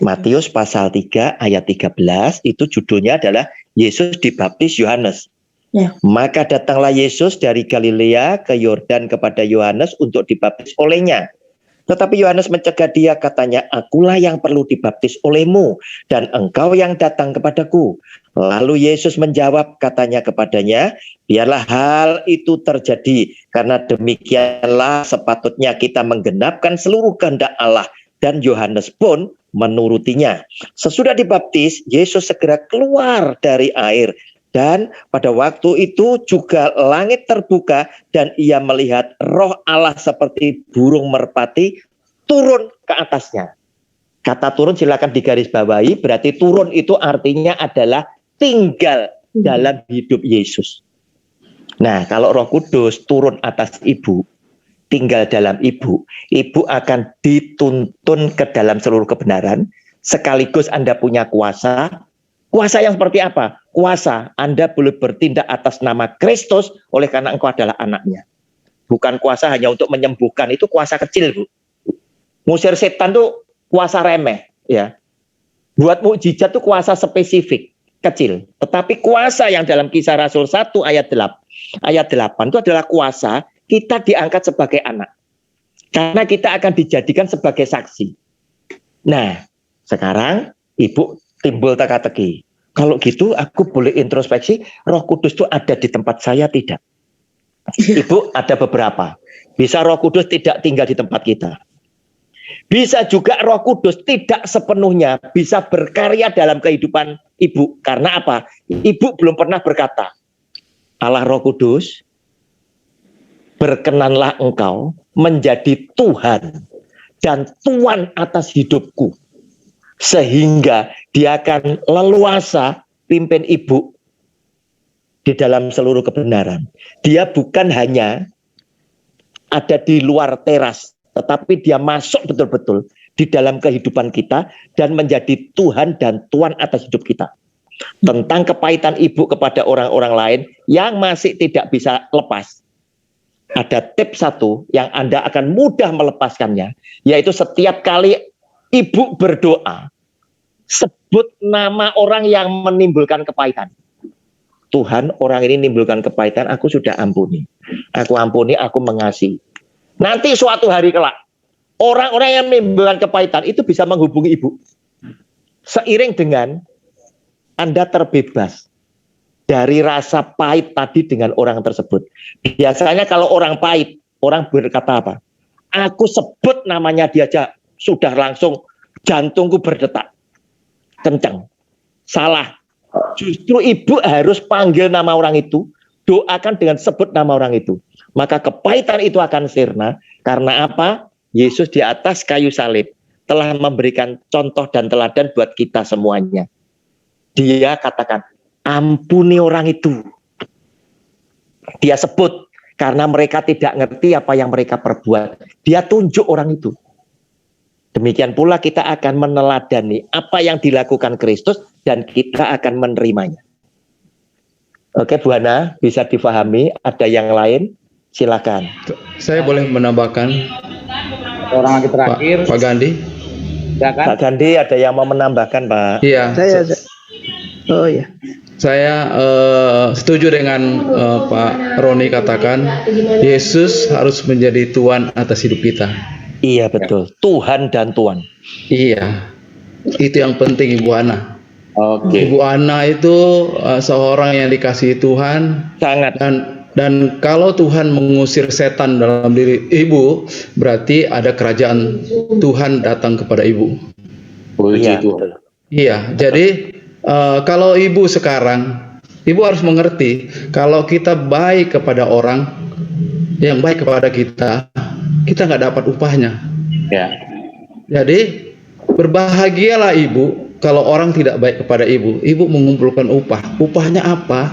Matius pasal 3 ayat 13 itu judulnya adalah Yesus dibaptis Yohanes. Maka datanglah Yesus dari Galilea ke Yordan kepada Yohanes untuk dibaptis olehnya. Tetapi Yohanes mencegah dia, katanya, akulah yang perlu dibaptis olehmu dan engkau yang datang kepadaku. Lalu Yesus menjawab, katanya kepadanya, biarlah hal itu terjadi, karena demikianlah sepatutnya kita menggenapkan seluruh kehendak Allah dan Yohanes pun menurutinya. Sesudah dibaptis, Yesus segera keluar dari air. Dan pada waktu itu juga langit terbuka dan ia melihat Roh Allah seperti burung merpati turun ke atasnya. Kata turun silakan digarisbawahi, berarti turun itu artinya adalah tinggal dalam hidup Yesus. Nah, kalau Roh Kudus turun atas ibu, tinggal dalam ibu, ibu akan dituntun ke dalam seluruh kebenaran, sekaligus Anda punya kuasa. Kuasa yang seperti apa? Kuasa Anda boleh bertindak atas nama Kristus oleh karena engkau adalah anaknya. Bukan kuasa hanya untuk menyembuhkan, itu kuasa kecil, Bu. Ngusir setan itu kuasa remeh, ya. Buat mukjizat itu kuasa spesifik, kecil. Tetapi kuasa yang dalam Kisah Rasul 1 ayat 8 itu adalah kuasa kita diangkat sebagai anak. Karena kita akan dijadikan sebagai saksi. Nah, sekarang ibu timbul teka-teki. Kalau gitu aku boleh introspeksi, Roh Kudus itu ada di tempat saya tidak? Ibu, ada beberapa. Bisa Roh Kudus tidak tinggal di tempat kita. Bisa juga Roh Kudus tidak sepenuhnya bisa berkarya dalam kehidupan ibu. Karena apa? Ibu belum pernah berkata, Allah Roh Kudus, berkenanlah engkau menjadi Tuhan dan Tuan atas hidupku. Sehingga dia akan leluasa pimpin ibu di dalam seluruh kebenaran. Dia bukan hanya ada di luar teras, tetapi dia masuk betul-betul di dalam kehidupan kita dan menjadi Tuhan dan Tuan atas hidup kita. Tentang kepahitan ibu kepada orang-orang lain yang masih tidak bisa lepas, ada tips satu yang Anda akan mudah melepaskannya, yaitu setiap kali ibu berdoa, sebut nama orang yang menimbulkan kepahitan. Tuhan, orang ini menimbulkan kepahitan, aku sudah ampuni. Aku ampuni, aku mengasihi. Nanti suatu hari kelak, orang-orang yang menimbulkan kepahitan itu bisa menghubungi ibu. Seiring dengan Anda terbebas dari rasa pahit tadi dengan orang tersebut. Biasanya kalau orang pahit, orang berkata apa? Aku sebut namanya dia aja, sudah langsung jantungku berdetak kencang. Salah. Justru ibu harus panggil nama orang itu, doakan dengan sebut nama orang itu. Maka kepahitan itu akan sirna. Karena apa? Yesus di atas kayu salib telah memberikan contoh dan teladan buat kita semuanya. Dia katakan, ampuni orang itu. Dia sebut, karena mereka tidak ngerti apa yang mereka perbuat. Dia tunjuk orang itu. Demikian pula kita akan meneladani apa yang dilakukan Kristus dan kita akan menerimanya. Oke, Bu Hana, bisa difahami? Ada yang lain? Silakan. Saya boleh menambahkan. Orang lagi terakhir. Pak Gandhi. Silakan. Pak Gandhi, ada yang mau menambahkan, Pak? Iya. Oh ya. Saya setuju dengan Pak Roni katakan, Yesus harus menjadi Tuhan atas hidup kita. Iya, betul. Tuhan dan Tuan. Iya, itu yang penting Ibu Ana. Oke. Ibu Ana itu seorang yang dikasihi Tuhan. Sangat. Dan kalau Tuhan mengusir setan dalam diri ibu, berarti ada kerajaan Tuhan datang kepada ibu. Iya, betul. Iya, jadi kalau ibu sekarang, ibu harus mengerti kalau kita baik kepada orang yang baik kepada kita, kita nggak dapat upahnya. Ya. Jadi berbahagialah ibu kalau orang tidak baik kepada ibu. Ibu mengumpulkan upah. Upahnya apa?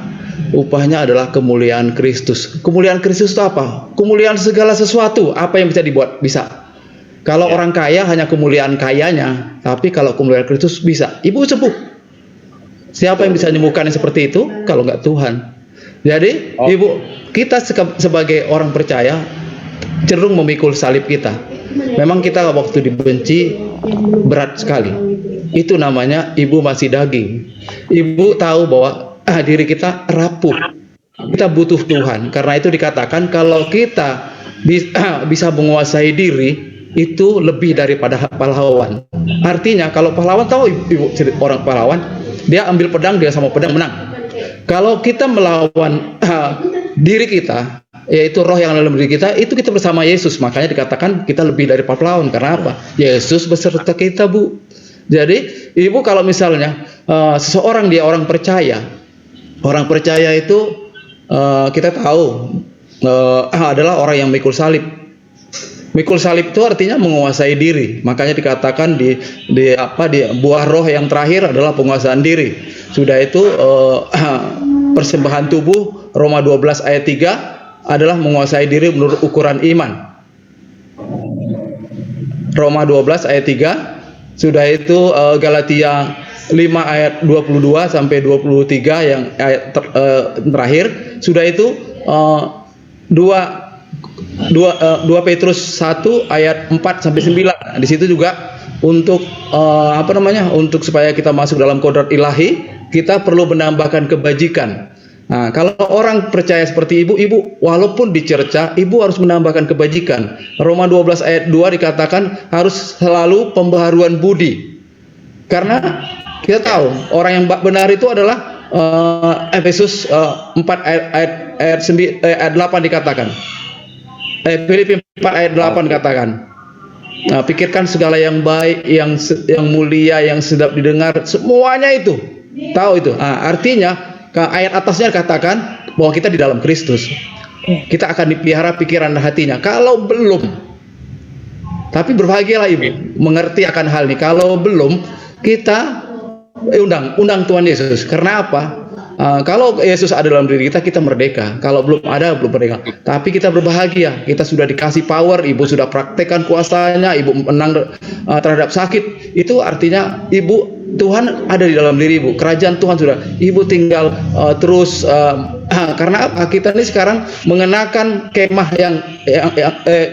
Upahnya adalah kemuliaan Kristus. Kemuliaan Kristus itu apa? Kemuliaan segala sesuatu. Apa yang bisa dibuat? Bisa. Kalau orang kaya hanya kemuliaan kayanya, tapi kalau kemuliaan Kristus bisa. Ibu sembuh. Siapa yang bisa menyembuhkan yang seperti itu? Kalau nggak Tuhan. Jadi, ibu, kita sebagai orang percaya cenderung memikul salib kita. Memang kita waktu dibenci berat sekali. Itu namanya ibu masih daging. Ibu tahu bahwa diri kita rapuh. Kita butuh Tuhan. Karena itu dikatakan kalau kita bisa menguasai diri, itu lebih daripada pahlawan. Artinya kalau pahlawan, tahu ibu orang pahlawan, dia ambil pedang, dia sama pedang menang. Kalau kita melawan diri kita, yaitu roh yang dalam diri kita, itu kita bersama Yesus. Makanya dikatakan kita lebih dari pahlawan. Karena apa? Yesus beserta kita, Bu. Jadi Ibu kalau misalnya seseorang dia orang percaya itu kita tahu adalah orang yang mikul salib. Mikul salib itu artinya menguasai diri. Makanya dikatakan di buah roh yang terakhir adalah penguasaan diri. Sudah itu persembahan tubuh Roma 12 ayat 3 adalah menguasai diri menurut ukuran iman. Roma 12 ayat 3. Sudah itu Galatia 5 ayat 22 sampai 23 yang ayat terakhir. Sudah itu 2 Petrus 1 ayat 4 sampai 9. Di situ juga untuk untuk supaya kita masuk dalam kodrat ilahi, kita perlu menambahkan kebajikan. Nah, kalau orang percaya seperti ibu walaupun dicerca, ibu harus menambahkan kebajikan. Roma 12 ayat 2 dikatakan harus selalu pembaharuan budi. Karena kita tahu orang yang benar itu adalah Efesus 4 ayat 8 dikatakan. Filipi 4 ayat 8 katakan. Nah, pikirkan segala yang baik, yang mulia, yang sedap didengar, semuanya itu. Tahu itu. Nah, artinya ayat atasnya katakan bahwa kita di dalam Kristus. Kita akan dipelihara pikiran dan hatinya. Kalau belum, tapi berbahagialah ibu mengerti akan hal ini. Kalau belum, kita undang Tuhan Yesus. Karena apa? Kalau Yesus ada dalam diri kita, kita merdeka. Kalau belum ada, belum merdeka. Tapi kita berbahagia. Kita sudah dikasih power. Ibu sudah praktekkan kuasanya. Ibu menang terhadap sakit. Itu artinya Tuhan ada di dalam diri ibu. Kerajaan Tuhan sudah. Ibu tinggal terus. Karena apa? Kita ini sekarang mengenakan kemah yang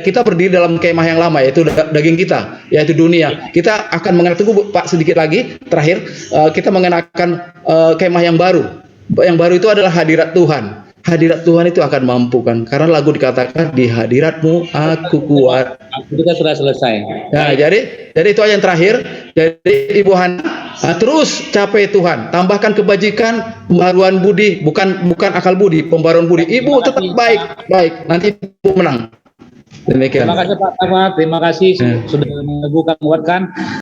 kita berdiri dalam kemah yang lama, yaitu daging kita, yaitu dunia. Kita akan mengenakan, tunggu Pak sedikit lagi, terakhir kita mengenakan kemah yang baru. Yang baru itu adalah hadirat Tuhan. Hadirat Tuhan itu akan mampukan. Karena lagu dikatakan di hadiratmu aku kuat. Kita sudah selesai. Nah, jadi itu aja yang terakhir. Jadi Ibu Hana terus capai Tuhan. Tambahkan kebajikan, pembaruan budi, bukan akal budi, pembaruan budi. Ibu tetap baik. Nanti Ibu menang. Demikian. Terima kasih Pak Ahmad. Terima kasih sudah menguatkan.